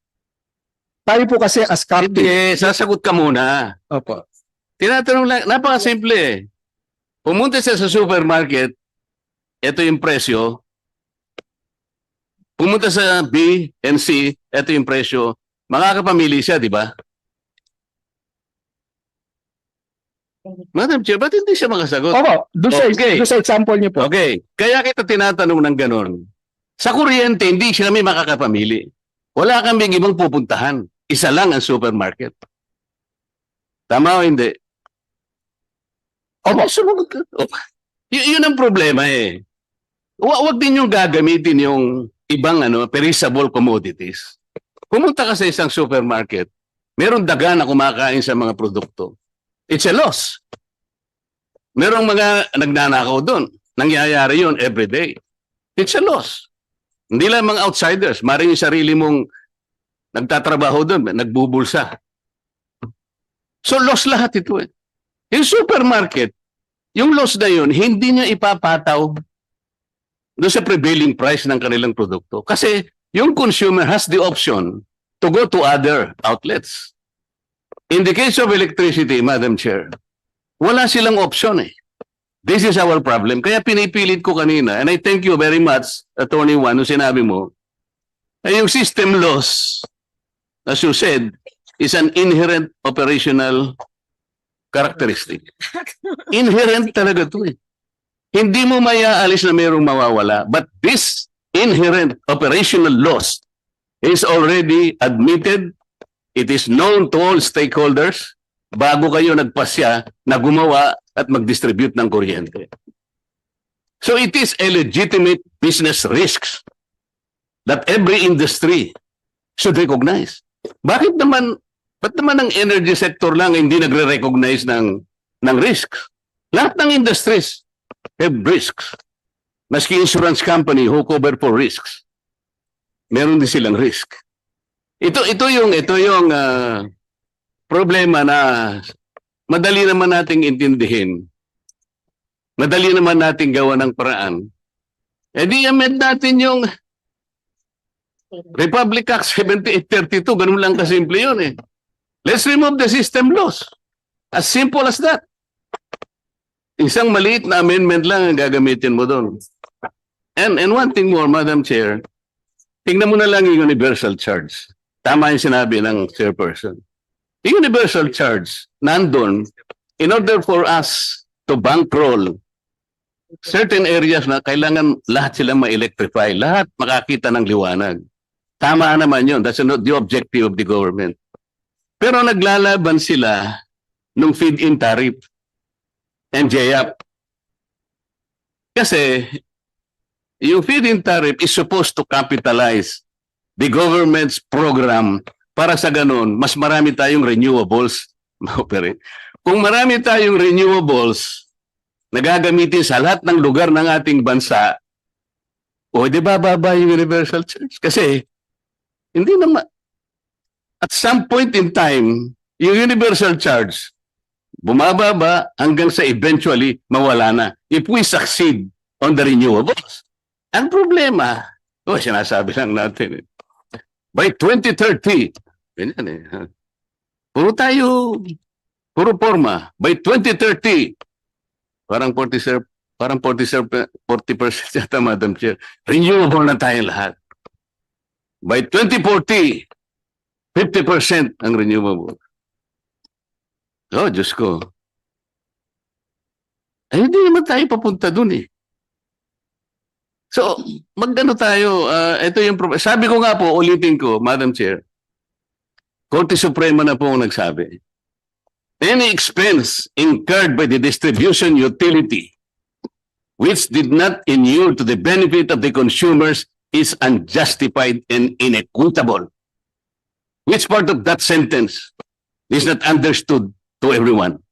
tayo po kasi as captive. Hindi, sasagot ka muna. Opo. Tinatanong lang, napakasimple. Pumunta siya sa supermarket, ito yung presyo. Pumunta sa B and C, ito yung presyo. Makakapamili siya, di ba? Madam Chair, ba't hindi siya makasagot? Opo, Okay. doon sa example niyo po. Okay, kaya kita tinatanong ng ganon. Sa kuryente, hindi siya kami makakapamili. Wala kaming ibang pupuntahan. Isa lang ang supermarket. Tama o hindi? Opo, sumagot ka. Yun ang problema eh. Huwag din yung gagamitin yung ibang perishable commodities. Pumunta ka sa isang supermarket, meron daga na kumakain sa mga produkto. It's a loss. Merong mga nagnanakaw doon. Nangyayari yun every day. It's a loss. Hindi lang mga outsiders. Maring yung sarili mong nagtatrabaho doon, nagbubulsa. So loss lahat ito eh. Yung supermarket, yung loss na yun, hindi niya ipapataw doon sa prevailing price ng kanilang produkto. Kasi yung consumer has the option to go to other outlets. In the case of electricity, Madam Chair, wala silang option eh. This is our problem. Kaya pinipilit ko kanina, and I thank you very much, Attorney Juan, nung sinabi mo, ay yung system loss, as you said, is an inherent operational characteristic. Inherent talaga to eh. Hindi mo mayaalis na mayroong mawawala, but this inherent operational loss is already admitted. It is known to all stakeholders bago kayo nagpasya na gumawa at mag-distribute ng kuryente. So it is a legitimate business risks that every industry should recognize. Ba't naman ang energy sector lang hindi nagre-recognize ng risks? Lahat ng industries have risks. Maski insurance company who cover for risks, meron din silang risk. Ito yung problema na madali naman nating intindihin. Madali naman nating gawa ng paraan. Eh di amend natin yung Republic Act 7832, ganun lang kasimple yun eh. Let's remove the system laws. As simple as that. Isang maliit na amendment lang ang gagamitin mo doon. And one thing more, Madam Chair, tingnan mo na lang yung universal charge. Tama yung sinabi ng chairperson. Yung universal charge, nandun, in order for us to bankroll certain areas na kailangan lahat sila ma-electrify, lahat makakita ng liwanag. Tama naman yun. That's not the objective of the government. Pero naglalaban sila nung feed-in tariff and JAP. Kasi yung feed-in tariff is supposed to capitalize the government's program para sa ganun, mas marami tayong renewables ma-operate. Kung marami tayong renewables na gagamitin sa lahat ng lugar ng ating bansa, o di ba bababa yung universal charge? Kasi, hindi naman, at some point in time, Yung universal charge, bumababa hanggang sa eventually mawala na. If we succeed on the renewables. Ang problema, sinasabi lang natin, by 2030, ganyan puro forma, by 2030, parang 40% yata, Madam Chair, renewable na tayong lahat. By 2040, 50% ang renewable. Oh, Diyos ko. Ay, hindi naman tayo papunta dun eh. So, magano tayo, ito yung sabi ko nga po, ulitin ko, Madam Chair, Korte Suprema na po ang nagsabi. Any expense incurred by the distribution utility which did not inure to the benefit of the consumers is unjustified and inequitable. Which part of that sentence is not understood to everyone?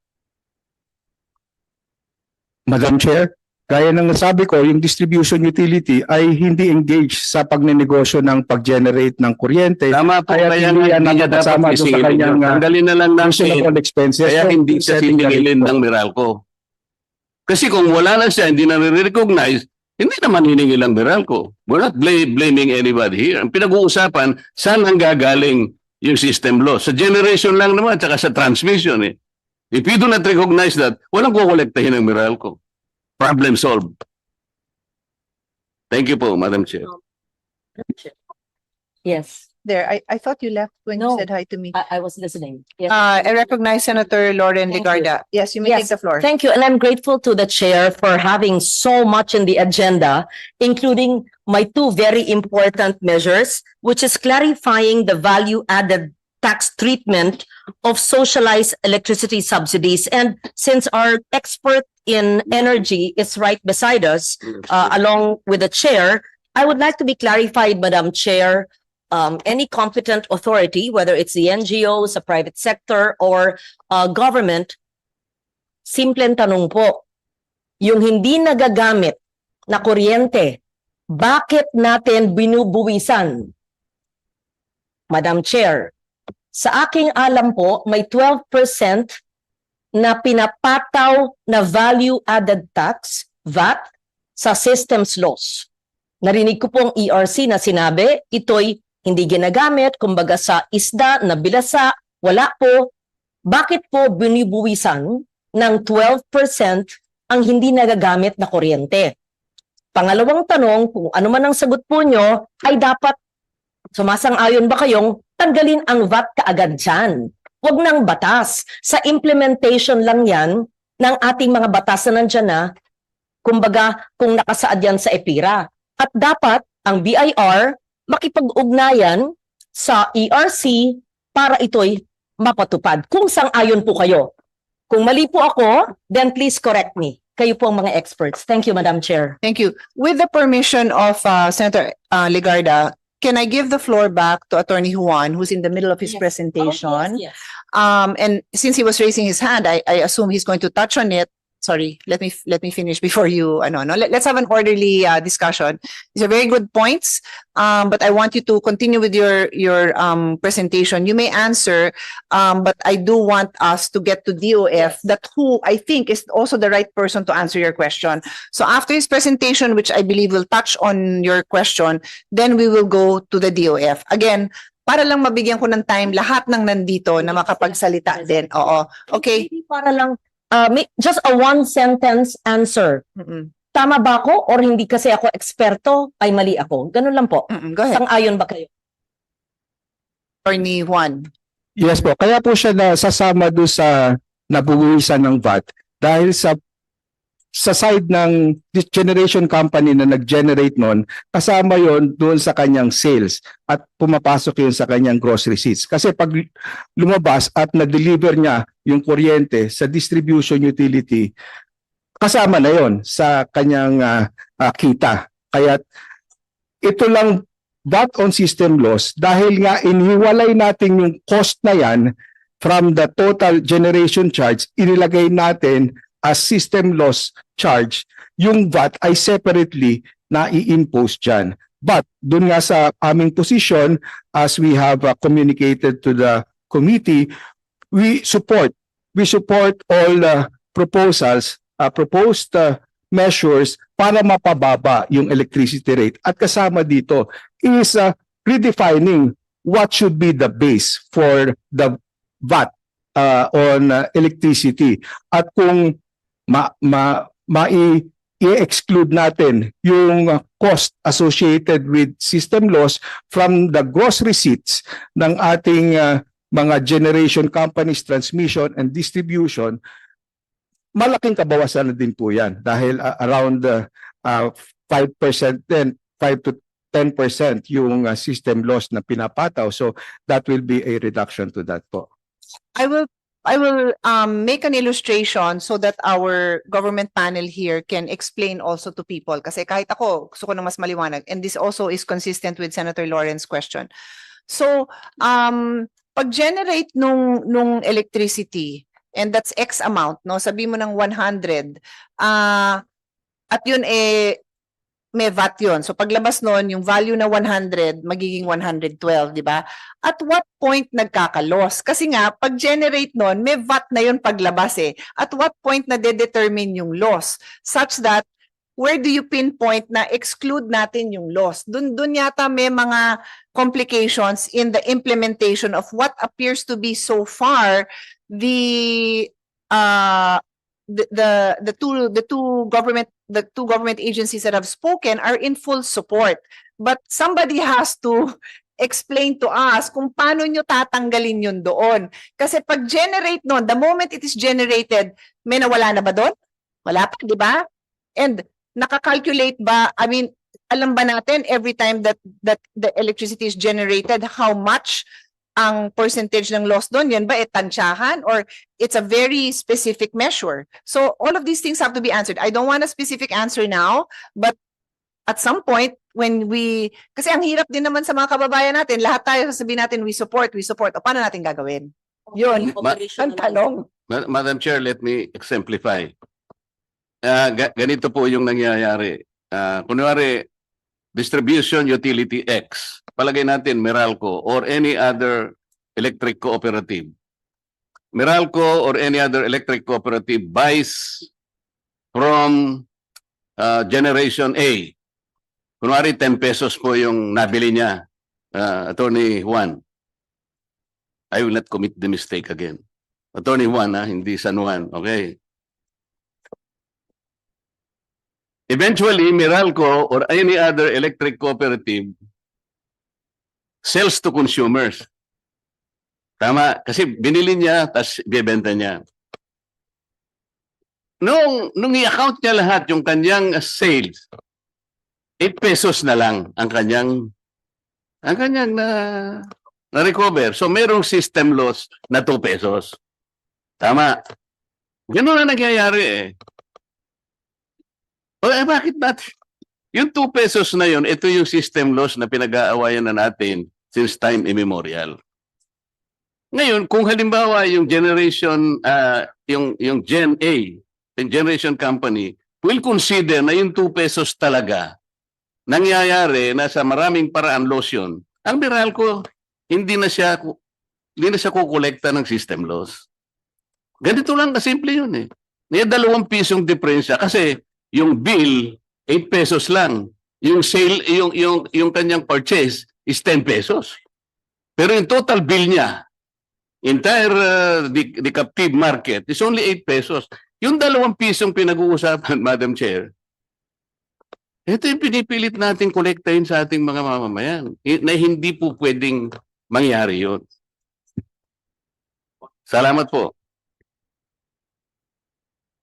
Madam Chair, gaya ng nasabi ko, yung distribution utility ay hindi engaged sa pagnenegosyo ng pag-generate ng kuryente. Tama po, Kaya kaya hindi nga yan hindi niya dapat nakakasama doon sa isingilin kanyang yun. Tanggalin na lang ng reasonable expenses. kaya So, hindi siya setting the siningilin rate ng po. Meralco. Kasi kung wala na siya, hindi na recognize, hindi naman hiningil ang Meralco. We're not blaming anybody here. Ang pinag-uusapan, saan ang gagaling yung system loss? Sa generation lang naman, tsaka sa transmission eh. If you do not recognize that, walang kukolektahin ng Meralco. Problem solved. Thank you po, Madam Chair. Yes, There, I thought you left when you No. said hi to me. I was listening. Yes. I recognize Senator Lauren Thank Legarda. Yes, you may Yes, take the floor. Thank you, and I'm grateful to the chair for having so much in the agenda, including my two very important measures, which is clarifying the value-added tax treatment of socialized electricity subsidies. And since our expert in energy is right beside us, along with the chair, I would like to be clarified, Madam Chair, any competent authority, whether it's the NGOs, the private sector, or government, simpleng tanong po, yung hindi nagagamit na kuryente, bakit natin binubuwisan? Madam Chair, sa aking alam po, may 12% na pinapataw na value-added tax, VAT, sa systems loss. Narinig ko pong ERC na sinabi, ito'y hindi ginagamit, kumbaga sa isda, na bilasa, wala po. Bakit po binibuwisan ng 12% ang hindi nagagamit na kuryente? Pangalawang tanong, kung ano man ang sagot po nyo, ay dapat sumasang-ayon ba kayong tanggalin ang VAT kaagad dyan? Huwag ng batas. Sa implementation lang yan ng ating mga batas na nandyan na, kumbaga kung nakasaad yan sa EPIRA. At dapat ang BIR makipag-ugnayan sa ERC para ito'y mapatupad. Kung sang-ayon po kayo. Kung mali po ako, then please correct me. Kayo po ang mga experts. Thank you, Madam Chair. Thank you. With the permission of Senator Legarda, can I give the floor back to Attorney Juan, who's in the middle of his Yes. presentation? Yes. And since he was raising his hand, I assume he's going to touch on it. Sorry, let me finish before you. Let's have an orderly discussion. These are very good points, but I want you to continue with your presentation. You may answer, but I do want us to get to DOF, that who I think is also the right person to answer your question. So after his presentation, which I believe will touch on your question, then we will go to the DOF. Again, para lang mabigyan ko ng time lahat ng nandito na makapagsalita din. Oo. Okay. Maybe para lang, just a one-sentence answer. Mm-mm. Tama ba ako or hindi kasi ako eksperto, ay mali ako? Ganun lang po. Go ahead. Sang-ayon ba kayo? Attorney Juan. Yes po, kaya po siya nasasama doon sa nabubuwisan ng VAT dahil sa side ng generation company na nag-generate nun, kasama yon doon sa kanyang sales at pumapasok yun sa kanyang gross receipts. Kasi pag lumabas at na-deliver niya yung kuryente sa distribution utility, kasama na yon sa kanyang kita. Kaya ito lang VAT on system loss dahil nga iniwalay natin yung cost na yan from the total generation charge, inilagay natin as system loss charge, yung VAT ay separately na i-impose dyan. But doon nga sa aming position, as we have communicated to the committee, we support all proposals, proposed measures para mapababa yung electricity rate. At kasama dito is redefining what should be the base for the VAT on electricity. At kung i-exclude natin yung cost associated with system loss from the gross receipts ng ating mga generation companies, transmission and distribution, malaking kabawasan na din po yan dahil around 5% din, 5 to 10% yung system loss na pinapataw. So that will be a reduction to that po. I will make an illustration so that our government panel here can explain also to people. Kasi kahit ako, gusto ko na mas maliwanag. And this also is consistent with Senator Lawrence's question. So, pag-generate nung electricity, and that's X amount, no? Sabi mo ng 100, at yun may VAT yun. So paglabas nun, yung value na 100, magiging 112, di ba? At what point nagkakalos? Kasi nga, pag-generate nun, may VAT na yun paglabas eh. At what point na de-determine yung loss? Such that, where do you pinpoint na exclude natin yung loss? Dun yata may mga complications in the implementation of what appears to be so far the two government agencies that have spoken are in full support. But somebody has to explain to us kung paano nyo tatanggalin yun doon. Kasi pag-generate nun, the moment it is generated, may nawala na ba doon? Wala pa, di ba? And nakakalculate ba, I mean, alam ba natin every time that the electricity is generated, how much ang percentage ng loss doon? Yan ba tansyahan or it's a very specific measure? So all of these things have to be answered. I don't want a specific answer now, but at some point when kasi ang hirap din naman sa mga kababayan natin, lahat tayo sasabihin natin we support. O paano natin gagawin? Yun, ang tanong. Madam Chair, let me exemplify. Ganito po yung nangyayari. Kunwari, distribution utility X, palagay natin Meralco or any other electric cooperative. Meralco or any other electric cooperative buys from generation A. Kunwari 10 pesos po yung nabili niya, Attorney Juan. I will not commit the mistake again. Attorney Juan, hindi San Juan, okay? Eventually, Meralco or any other electric cooperative sells to consumers. Tama? Kasi binili niya, tapos bibenta niya. Nung i-account niya lahat yung kanyang sales, 8 pesos na lang ang kanyang na-recover. So, merong system loss na 2 pesos. Tama? Ganun na nangyayari eh. Bakit natin? Yung 2 pesos na yun, ito yung system loss na pinag-aawayan na natin since time immemorial. Ngayon, kung halimbawa yung generation, yung Gen A, yung generation company, will consider na yung 2 pesos talaga nangyayari na sa maraming paraan loss yun, ang Meralco, hindi na siya kukolekta ng system loss. Ganito lang kasimple yun eh. May 2 pisong diferensya kasi yung bill 8 pesos lang. Yung sale, yung kanyang purchase is 10 pesos. Pero yung total bill niya, entire the captive market is only 8 pesos. Yung 2 pisong pinag-uusapan, Madam Chair, ito yung pinipilit natin kolektahin sa ating mga mamamayan na hindi po pwedeng mangyari yun. Salamat po.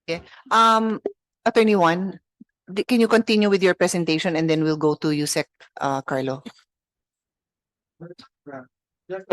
Okay. Attorney Juan, can you continue with your presentation and then we'll go to Yusek Carlo?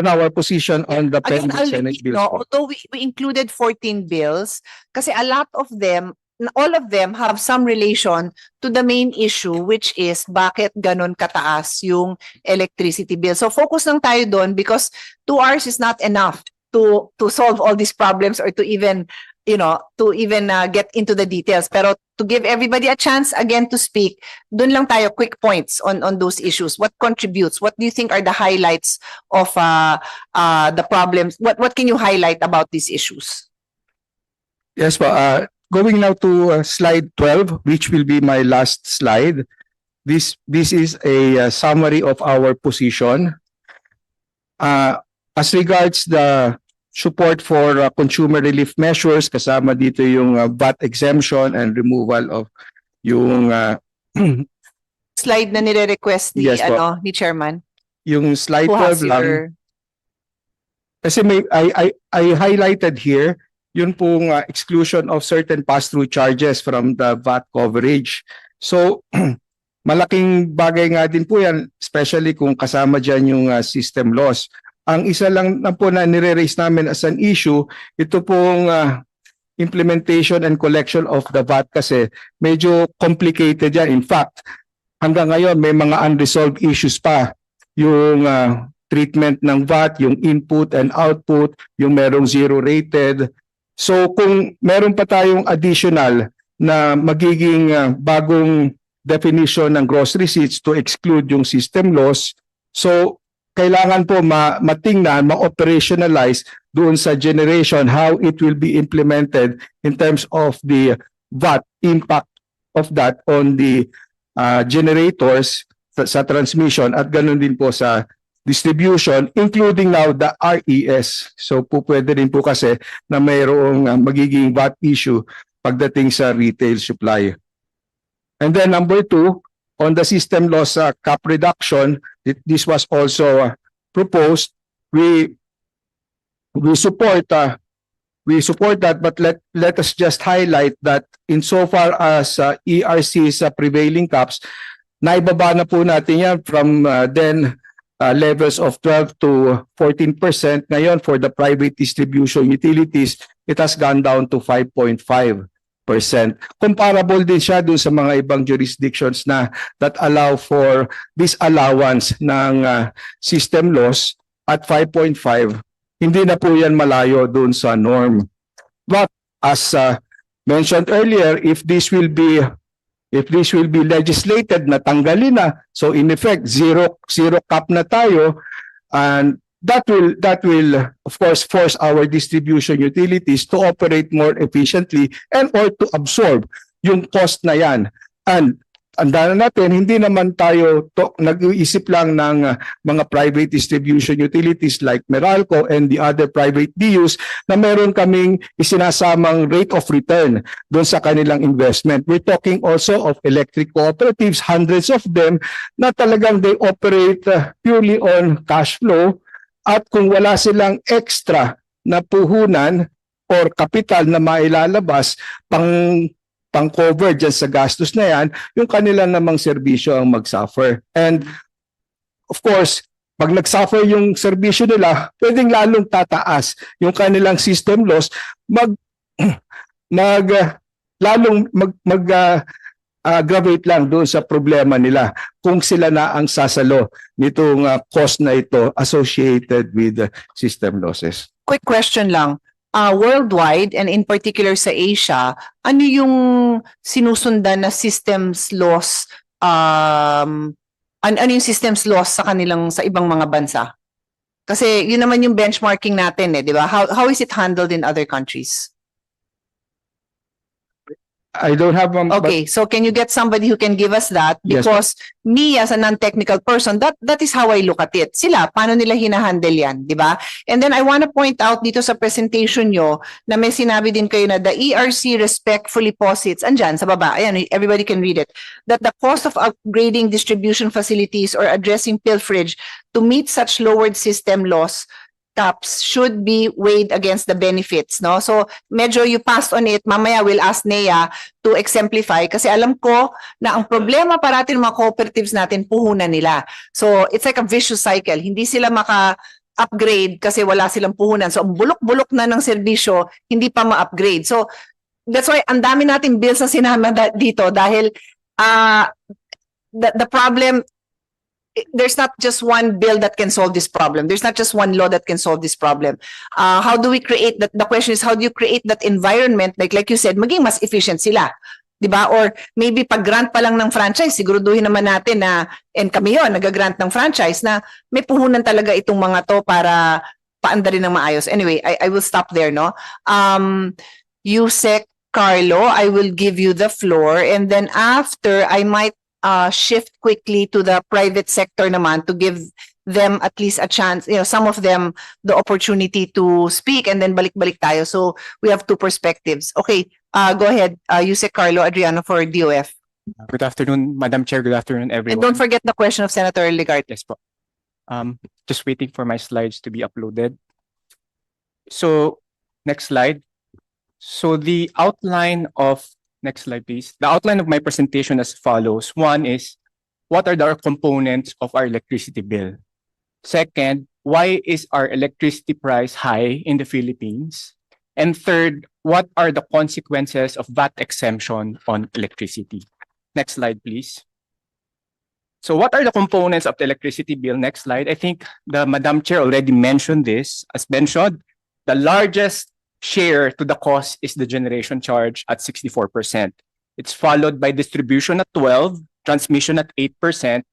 On our position on the Again, pending I'll Senate repeat, bills. no, po. although we included 14 bills, kasi a lot of them, all of them have some relation to the main issue, which is bakit ganon kataas yung electricity bill. So focus lang tayo doon because 2 hours is not enough to solve all these problems or to even get into the details. Pero to give everybody a chance again to speak, dun lang tayo, quick points on those issues. What contributes? What do you think are the highlights of the problems? What can you highlight about these issues? Yes po. Going now to slide 12, which will be my last slide. This is a summary of our position. As regards the support for consumer relief measures, kasama dito yung VAT exemption and removal of yung Slide na nire-request ni Yes po. ni Chairman. yung slide Who has 12 lang. your Kasi I highlighted here yun pong exclusion of certain pass-through charges from the VAT coverage. So, malaking bagay nga din po yan, especially kung kasama dyan yung system loss. Ang isa lang na po na nire-raise namin as an issue, ito pong implementation and collection of the VAT kasi medyo complicated yan. In fact, hanggang ngayon may mga unresolved issues pa. Yung treatment ng VAT, yung input and output, yung merong zero rated. So kung meron pa tayong additional na magiging bagong definition ng gross receipts to exclude yung system loss, so kailangan po matingnan, ma-operationalize doon sa generation how it will be implemented in terms of the VAT impact of that on the generators sa transmission at ganun din po sa distribution, including now the RES. So po pwede rin po kasi na mayroong magiging VAT issue pagdating sa retail supply. And then number 2, on the system loss cap reduction, this was also proposed. We support that, but let us just highlight that insofar as ERC's prevailing caps, naibaba na po natin yan from then levels of 12 to 14%. Ngayon, for the private distribution utilities, it has gone down to 5.5%. Comparable din siya dun sa mga ibang jurisdictions na that allow for disallowance ng system loss at 5.5. Hindi na po yan malayo dun sa norm. But as mentioned earlier, if this will be legislated na tanggalin na, so in effect zero cap na tayo, and that will of course force our distribution utilities to operate more efficiently and or to absorb yung cost na yan. And andanan natin, hindi naman tayo nag-iisip lang ng mga private distribution utilities like Meralco and the other private DUs na meron kaming isinasamang rate of return doon sa kanilang investment. We're talking also of electric cooperatives, hundreds of them na talagang they operate purely on cash flow, at kung wala silang extra na puhunan or kapital na mailalabas pang-cover dyan sa gastos na yan, yung kanila namang serbisyo ang mag-suffer. And of course, pag nag-suffer yung serbisyo nila, pwedeng lalong tataas yung kanilang system loss, aggravate lang doon sa problema nila kung sila na ang sasalo nitong cost na ito associated with system losses. Quick question lang. Worldwide and in particular sa Asia, ano yung sinusundan na systems loss, ano yung systems loss sa ibang mga bansa? Kasi yun naman yung benchmarking natin di ba? How is it handled in other countries? I don't have Okay, so can you get somebody who can give us that? Yes, Because me as a non-technical person, that is how I look at it. Sila, paano nila hinahandle yan, di ba? And then I want to point out dito sa presentation nyo na may sinabi din kayo na the ERC respectfully posits, andyan sa baba, ayan, everybody can read it, that the cost of upgrading distribution facilities or addressing pilferage to meet such lowered system loss caps should be weighed against the benefits, no? So medyo you passed on it. Mamaya we'll ask Nea to exemplify kasi alam ko na ang problema parati ng mga cooperatives natin puhunan nila. So it's like a vicious cycle. Hindi sila maka-upgrade kasi wala silang puhunan. So ang bulok-bulok na ng serbisyo, hindi pa ma-upgrade. So that's why ang dami nating bills na sinama dito dahil the problem there's not just one bill that can solve this problem. There's not just one law that can solve this problem. How do we create that? The question is, how do you create that environment? Like you said, maging mas efficient sila. Diba? Or maybe pag grant pa lang ng franchise, siguraduhin naman natin na, and kami yun, nag-grant ng franchise, na may puhunan talaga itong mga to para paandarin ng maayos. Anyway, I will stop there, no? Yusek Carlo, I will give you the floor, and then after, I might shift quickly to the private sector naman to give them at least a chance, some of them the opportunity to speak, and then balik-balik tayo. So we have two perspectives. Okay, go ahead, Yusek Carlo Adriano for DOF. Good afternoon, Madam Chair. Good afternoon, everyone. And don't forget the question of Senator Ligarte. Yes po. Just waiting for my slides to be uploaded. So, next slide. So the outline of, next slide please. The outline of my presentation as follows. One is, what are the components of our electricity bill? Second, why is our electricity price high in the Philippines? And third, what are the consequences of VAT exemption on electricity? Next slide, please. So what are the components of the electricity bill? Next slide. I think the Madam Chair already mentioned this. As mentioned, the largest share to the cost is the generation charge at 64%. It's followed by distribution at 12%, transmission at 8%,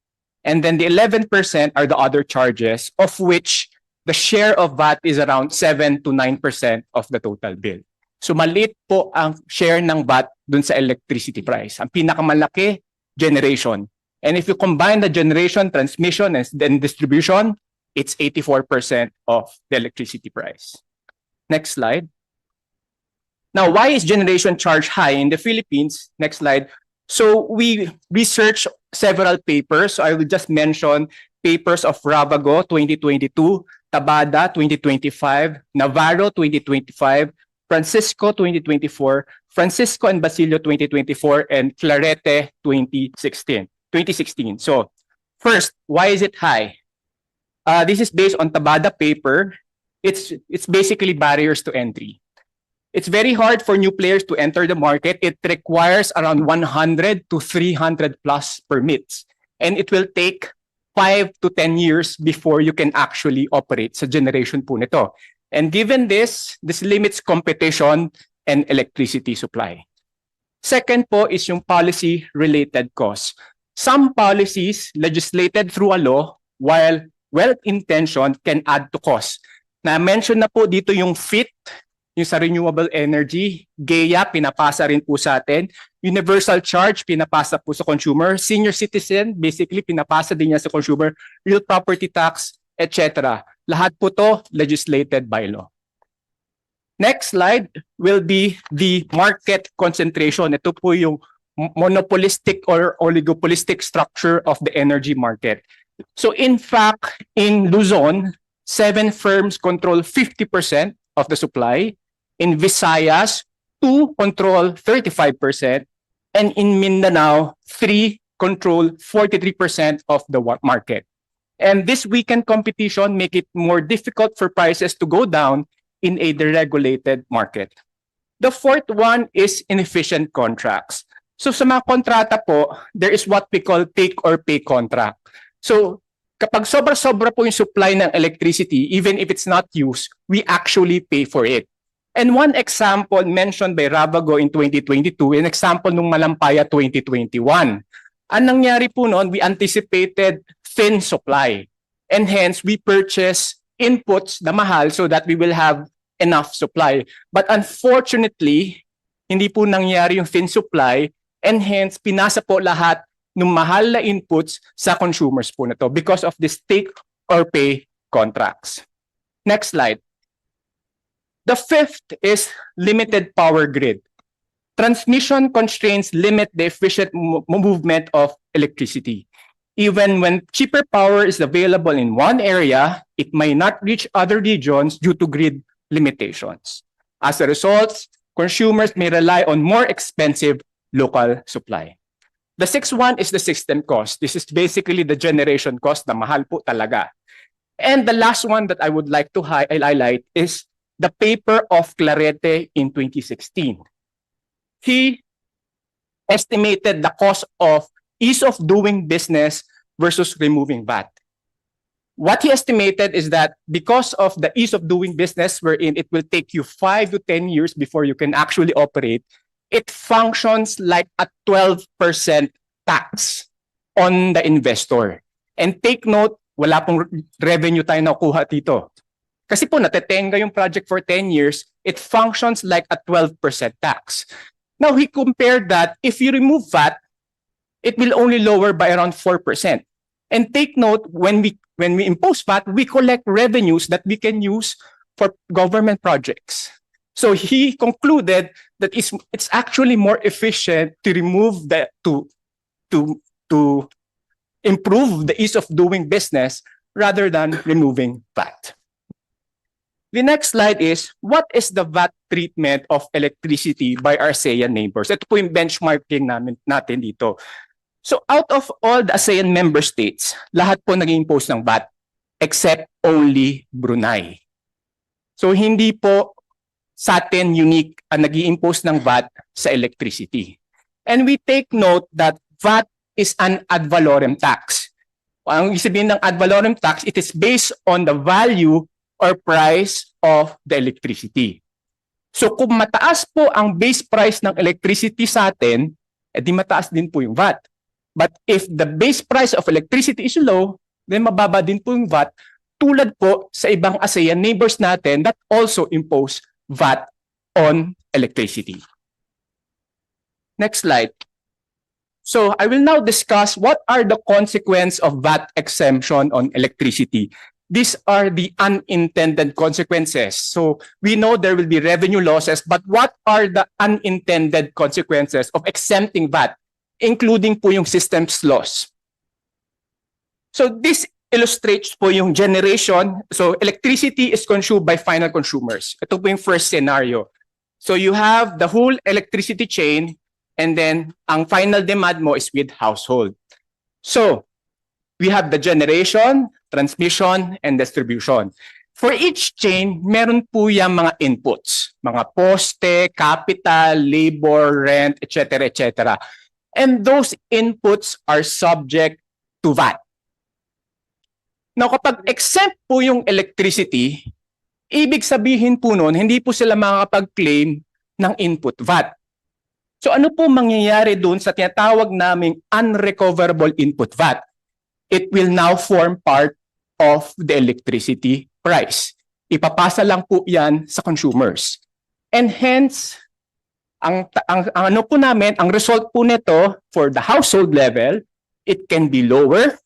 and then the 11% are the other charges, of which the share of VAT is around 7 to 9% of the total bill. So maliit po ang share ng VAT dun sa electricity price. Ang pinakamalaki, generation. And if you combine the generation, transmission, and then distribution, it's 84% of the electricity price. Next slide. Now, why is generation charge high in the Philippines? Next slide. So we researched several papers. So I will just mention papers of Ravago 2022, Tabada 2025, Navarro 2025, Francisco 2024, Francisco and Basilio 2024, and Clarete 2016. So first, why is it high? This is based on Tabada paper. It's basically barriers to entry. It's very hard for new players to enter the market. It requires around 100 to 300 plus permits. And it will take 5 to 10 years before you can actually operate sa generation po nito. And given this limits competition and electricity supply. Second po is yung policy-related costs. Some policies legislated through a law, while well-intentioned, can add to cost. Na-mention na po dito yung FIT, yung sa renewable energy, GEA, pinapasa rin po sa atin. Universal charge, pinapasa po sa consumer. Senior citizen, basically, pinapasa din niya sa consumer. Real property tax, etc. Lahat po to legislated by law. Next slide will be the market concentration. Ito po yung monopolistic or oligopolistic structure of the energy market. So in fact, in Luzon, 7 firms control 50% of the supply. In Visayas, 2 control 35%. And in Mindanao, 3 control 43% of the market. And this weekend competition make it more difficult for prices to go down in a deregulated market. The fourth one is inefficient contracts. So sa mga kontrata po, there is what we call take or pay contract. So kapag sobra-sobra po yung supply ng electricity, even if it's not used, we actually pay for it. And one example mentioned by Ravago in 2022, an example nung Malampaya 2021. Ang nangyari po noon, we anticipated thin supply. And hence, we purchase inputs na mahal so that we will have enough supply. But unfortunately, hindi po nangyari yung thin supply, and hence, pinasa po lahat ng mahal na inputs sa consumers po na to because of this take or pay contracts. Next slide. The fifth is limited power grid. Transmission constraints limit the efficient movement of electricity. Even when cheaper power is available in one area, it may not reach other regions due to grid limitations. As a result, consumers may rely on more expensive local supply. The sixth one is the system cost. This is basically the generation cost na mahal po talaga. And the last one that I would like to highlight is the paper of Clarete in 2016. He estimated the cost of ease of doing business versus removing VAT. What he estimated is that because of the ease of doing business wherein it will take you 5 to 10 years before you can actually operate, it functions like a 12% tax on the investor. And take note, wala pong revenue tayo nakuha dito. Kasi po natetenga yung project for 10 years, it functions like a 12% tax. Now he compared that if you remove VAT, it will only lower by around 4%. And take note, when we impose VAT, we collect revenues that we can use for government projects. So he concluded that it's actually more efficient to remove to improve the ease of doing business rather than removing VAT. The next slide is, what is the VAT treatment of electricity by our ASEAN neighbors? Ito po yung benchmarking natin dito. So out of all the ASEAN member states, lahat po nag-impose ng VAT except only Brunei. So hindi po sa atin unique ang nag-impose ng VAT sa electricity. And we take note that VAT is an ad valorem tax. Ang ibig sabihin ng ad valorem tax, it is based on the value or price of the electricity. So kung mataas po ang base price ng electricity sa atin, edi mataas din po yung VAT. But if the base price of electricity is low, then mababa din po yung VAT, tulad po sa ibang ASEAN neighbors natin that also impose VAT on electricity. Next slide. So I will now discuss what are the consequences of VAT exemption on electricity. These are the unintended consequences. So we know there will be revenue losses, but what are the unintended consequences of exempting VAT, including po yung systems loss? So this illustrates po yung generation. So electricity is consumed by final consumers. Ito po yung first scenario. So you have the whole electricity chain, and then ang final demand mo is with household. So we have the generation, transmission, and distribution. For each chain, meron po yung mga inputs, mga poste, capital, labor, rent, etc., etc. And those inputs are subject to VAT. Now, kapag exempt po yung electricity, ibig sabihin po nun, hindi po sila makakapag-claim ng input VAT. So ano po mangyayari dun sa tinatawag naming unrecoverable input VAT? It will now form part of the electricity price. Ipapasa lang po yan sa consumers. And hence, ang ano po namin, ang result po nito for the household level, it can be lower,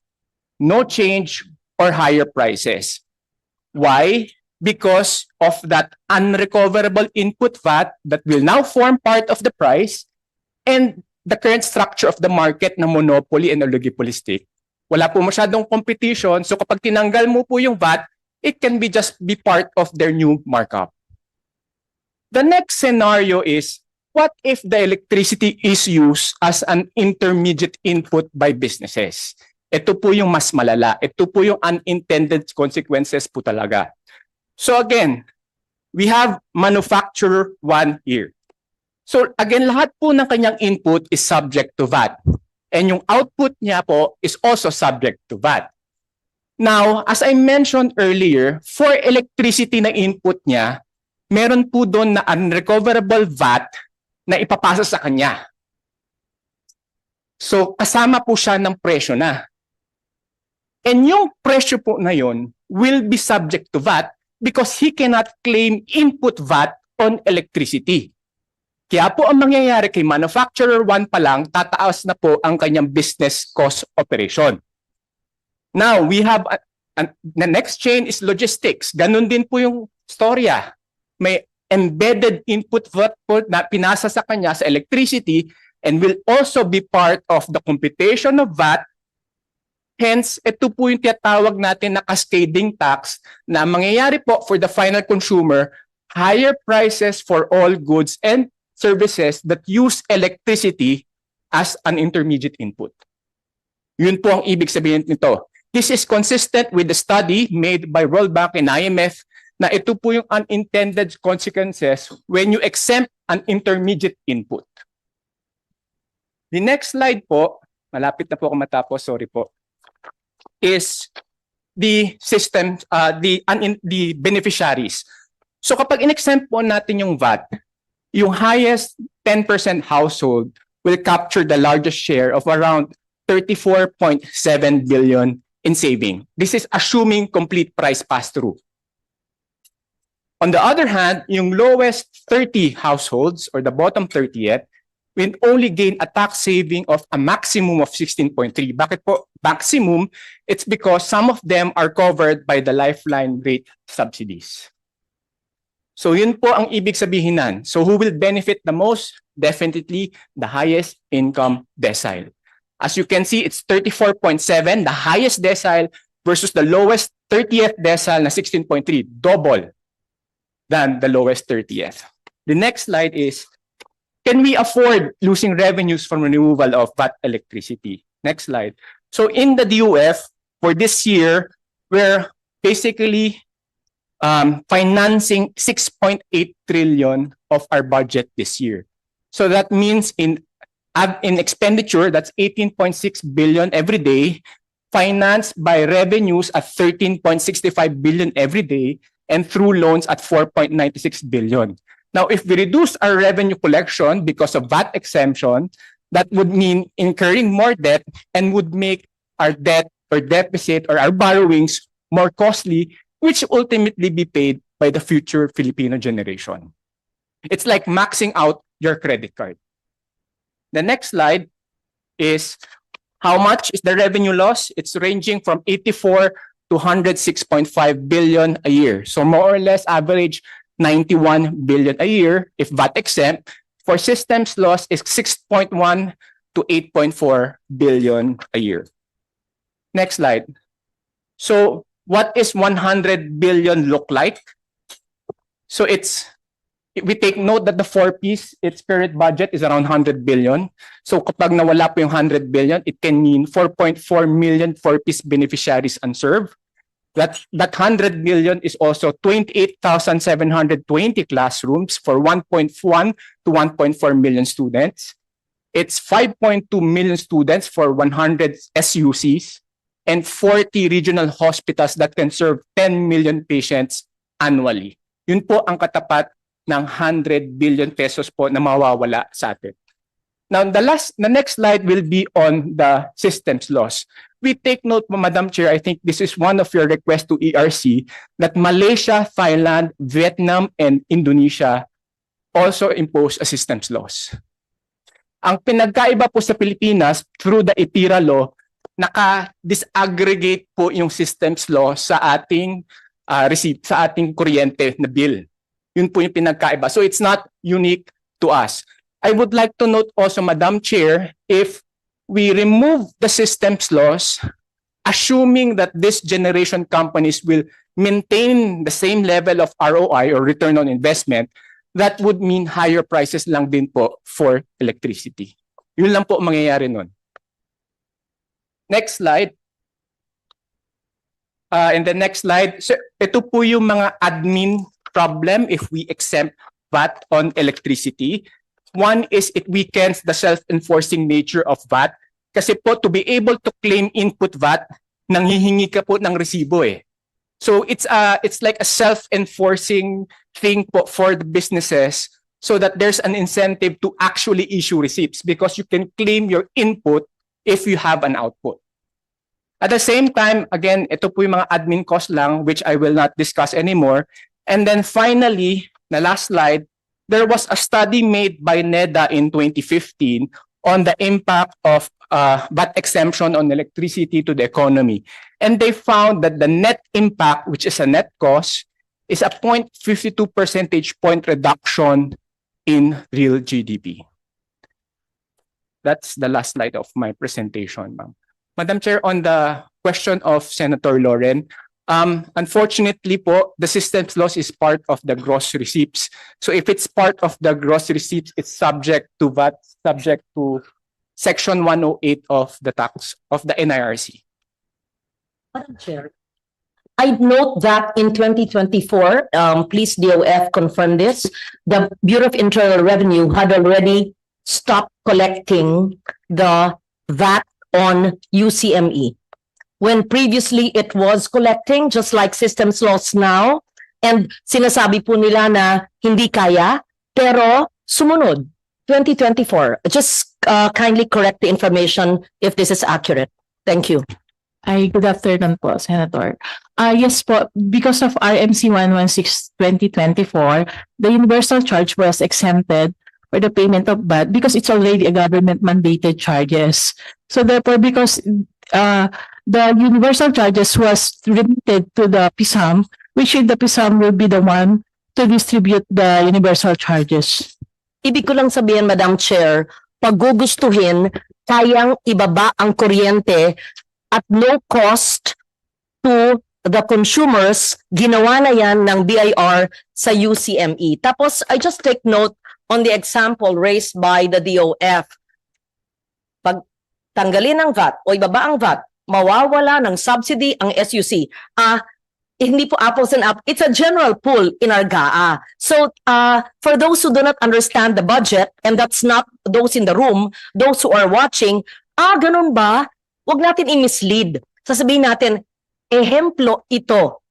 no change, or higher prices. Why? Because of that unrecoverable input VAT that will now form part of the price and the current structure of the market na monopoly and oligopolistic. Wala po masyadong competition, so kapag tinanggal mo po yung VAT, it can be just be part of their new markup. The next scenario is, what if the electricity is used as an intermediate input by businesses? Ito po yung mas malala. Ito po yung unintended consequences po talaga. So again, we have manufacturer 1 here. So again, lahat po ng kanyang input is subject to VAT. And yung output niya po is also subject to VAT. Now, as I mentioned earlier, for electricity na input niya, meron po doon na unrecoverable VAT na ipapasa sa kanya. So, kasama po siya ng presyo na. And yung presyo po na yun will be subject to VAT because he cannot claim input VAT on electricity. Kaya po ang mangyayari kay manufacturer 1 pa lang, tataas na po ang kanyang business cost operation. Now, we have, the next chain is logistics. Ganun din po yung storya. May embedded input VAT po na pinasa sa kanya sa electricity and will also be part of the computation of VAT. Hence, ito po yung tinatawag natin na cascading tax na mangyayari po for the final consumer, higher prices for all goods and services that use electricity as an intermediate input. Yun po ang ibig sabihin nito. This is consistent with the study made by World Bank and IMF na ito po yung unintended consequences when you exempt an intermediate input. The next slide po, malapit na po ako matapos, sorry po. is the system, the beneficiaries. So kapag in-exempt po natin yung VAT, yung highest 10% household will capture the largest share of around 34.7 billion in saving. This is assuming complete price pass-through. On the other hand, yung lowest 30 households or the bottom 30th will only gain a tax saving of a maximum of 16.3. Bakit po maximum? It's because some of them are covered by the lifeline rate subsidies. So yun po ang ibig sabihin nan. So who will benefit the most? Definitely the highest income decile. As you can see, it's 34.7, the highest decile versus the lowest 30th decile na 16.3, double than the lowest 30th. The next slide is, can we afford losing revenues from removal of VAT electricity? Next slide. So in the DOF, for this year, we're basically financing 6.8 trillion of our budget this year. So that means in expenditure, that's 18.6 billion every day, financed by revenues at 13.65 billion every day, and through loans at 4.96 billion. Now, if we reduce our revenue collection because of VAT exemption, that would mean incurring more debt and would make our debt or deficit or our borrowings more costly, which ultimately be paid by the future Filipino generation. It's like maxing out your credit card. The next slide is how much is the revenue loss? It's ranging from 84 to 106.5 billion a year. So more or less average 91 billion a year if VAT exempt. For systems loss is 6.1 to 8.4 billion a year. Next slide. So what is 100 billion look like? So we take note that the 4Ps, its current budget is around 100 billion. So kapag nawala po yung 100 billion, it can mean 4.4 million 4Ps beneficiaries unserved. That 100 billion is also 28,720 classrooms for 1.1 to 1.4 million students. It's 5.2 million students for 100 SUCs and 40 regional hospitals that can serve 10 million patients annually. Yun po ang katapat ng 100 billion pesos po na mawawala sa atin. Now, the next slide will be on the systems loss. We take note, Madam Chair, I think this is one of your requests to ERC, that Malaysia, Thailand, Vietnam, and Indonesia also impose a systems loss. Ang pinagkaiba po sa Pilipinas, through the IPIRA law, naka-disaggregate po yung systems law sa ating receipt, sa ating kuryente na bill. Yun po yung pinagkaiba. So it's not unique to us. I would like to note also, Madam Chair, if we remove the systems loss, assuming that this generation companies will maintain the same level of ROI or return on investment, that would mean higher prices lang din po for electricity. Yun lang po mangyayari nun. Next slide. In the next slide, so ito po yung mga admin problem if we exempt VAT on electricity. One is it weakens the self-enforcing nature of VAT. Kasi po, to be able to claim input VAT, nanghihingi ka po ng resibo eh. So it's like a self-enforcing thing po for the businesses so that there's an incentive to actually issue receipts because you can claim your input if you have an output. At the same time, again, ito po yung mga admin cost lang which I will not discuss anymore. And then finally, the last slide, there was a study made by NEDA in 2015 on the impact of VAT exemption on electricity to the economy. And they found that the net impact, which is a net cost, is a 0.52 percentage point reduction in real GDP. That's the last slide of my presentation, ma'am. Madam Chair, on the question of Senator Loren, unfortunately po, the systems loss is part of the gross receipts. So if it's part of the gross receipts, it's subject to VAT, subject to Section 108 of the tax of the NIRC. Madam Chair, I note that in 2024, please DOF confirm this, the Bureau of Internal Revenue had already stopped collecting the VAT on UCME. when previously it was collecting, just like systems loss now. And sinasabi po nila na hindi kaya, pero sumunod, 2024. Just kindly correct the information if this is accurate. Thank you. Ay, good afternoon po, Senator. Yes po, because of RMC 116/2024, the universal charge was exempted for the payment of VAT because it's already a government mandated charges. So therefore, because the universal charges was remitted to the PISAM, which the PISAM will be the one to distribute the universal charges. Ibig ko lang sabihin, Madam Chair, pag gugustuhin, kayang ibaba ang kuryente at no cost to the consumers. Ginawa na yan ng BIR sa UCME. Tapos, I just take note on the example raised by the DOF. Pag tanggalin ang VAT o ibaba ang VAT, mawawala ng subsidy ang SUC. Hindi po apples and apples. It's a general pool in our GAA. So, for those who do not understand the budget, and that's not those in the room, those who are watching, ganun ba? Huwag natin i-mislead. Sasabihin natin, ehemplo ito.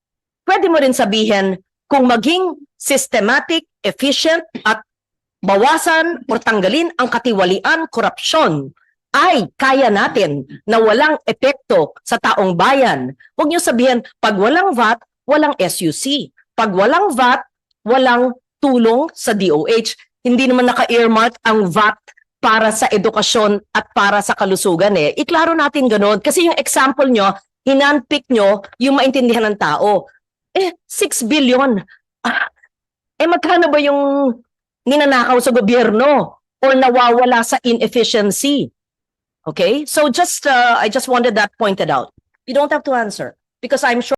Pwede mo rin sabihin, kung maging systematic, efficient, at bawasan o tanggalin ang katiwalian, korupsyon, ay kaya natin na walang epekto sa taong bayan. Huwag niyo sabihin, pag walang VAT, walang SUC. Pag walang VAT, walang tulong sa DOH. Hindi naman naka-earmark ang VAT para sa edukasyon at para sa kalusugan eh. Iklaro natin ganun. Kasi yung example nyo, hinanpick nyo yung maintindihan ng tao. 6 billion. Magkano ba yung ninanakaw sa gobyerno o nawawala sa inefficiency? Okay, so I just wanted that pointed out. You don't have to answer because I'm sure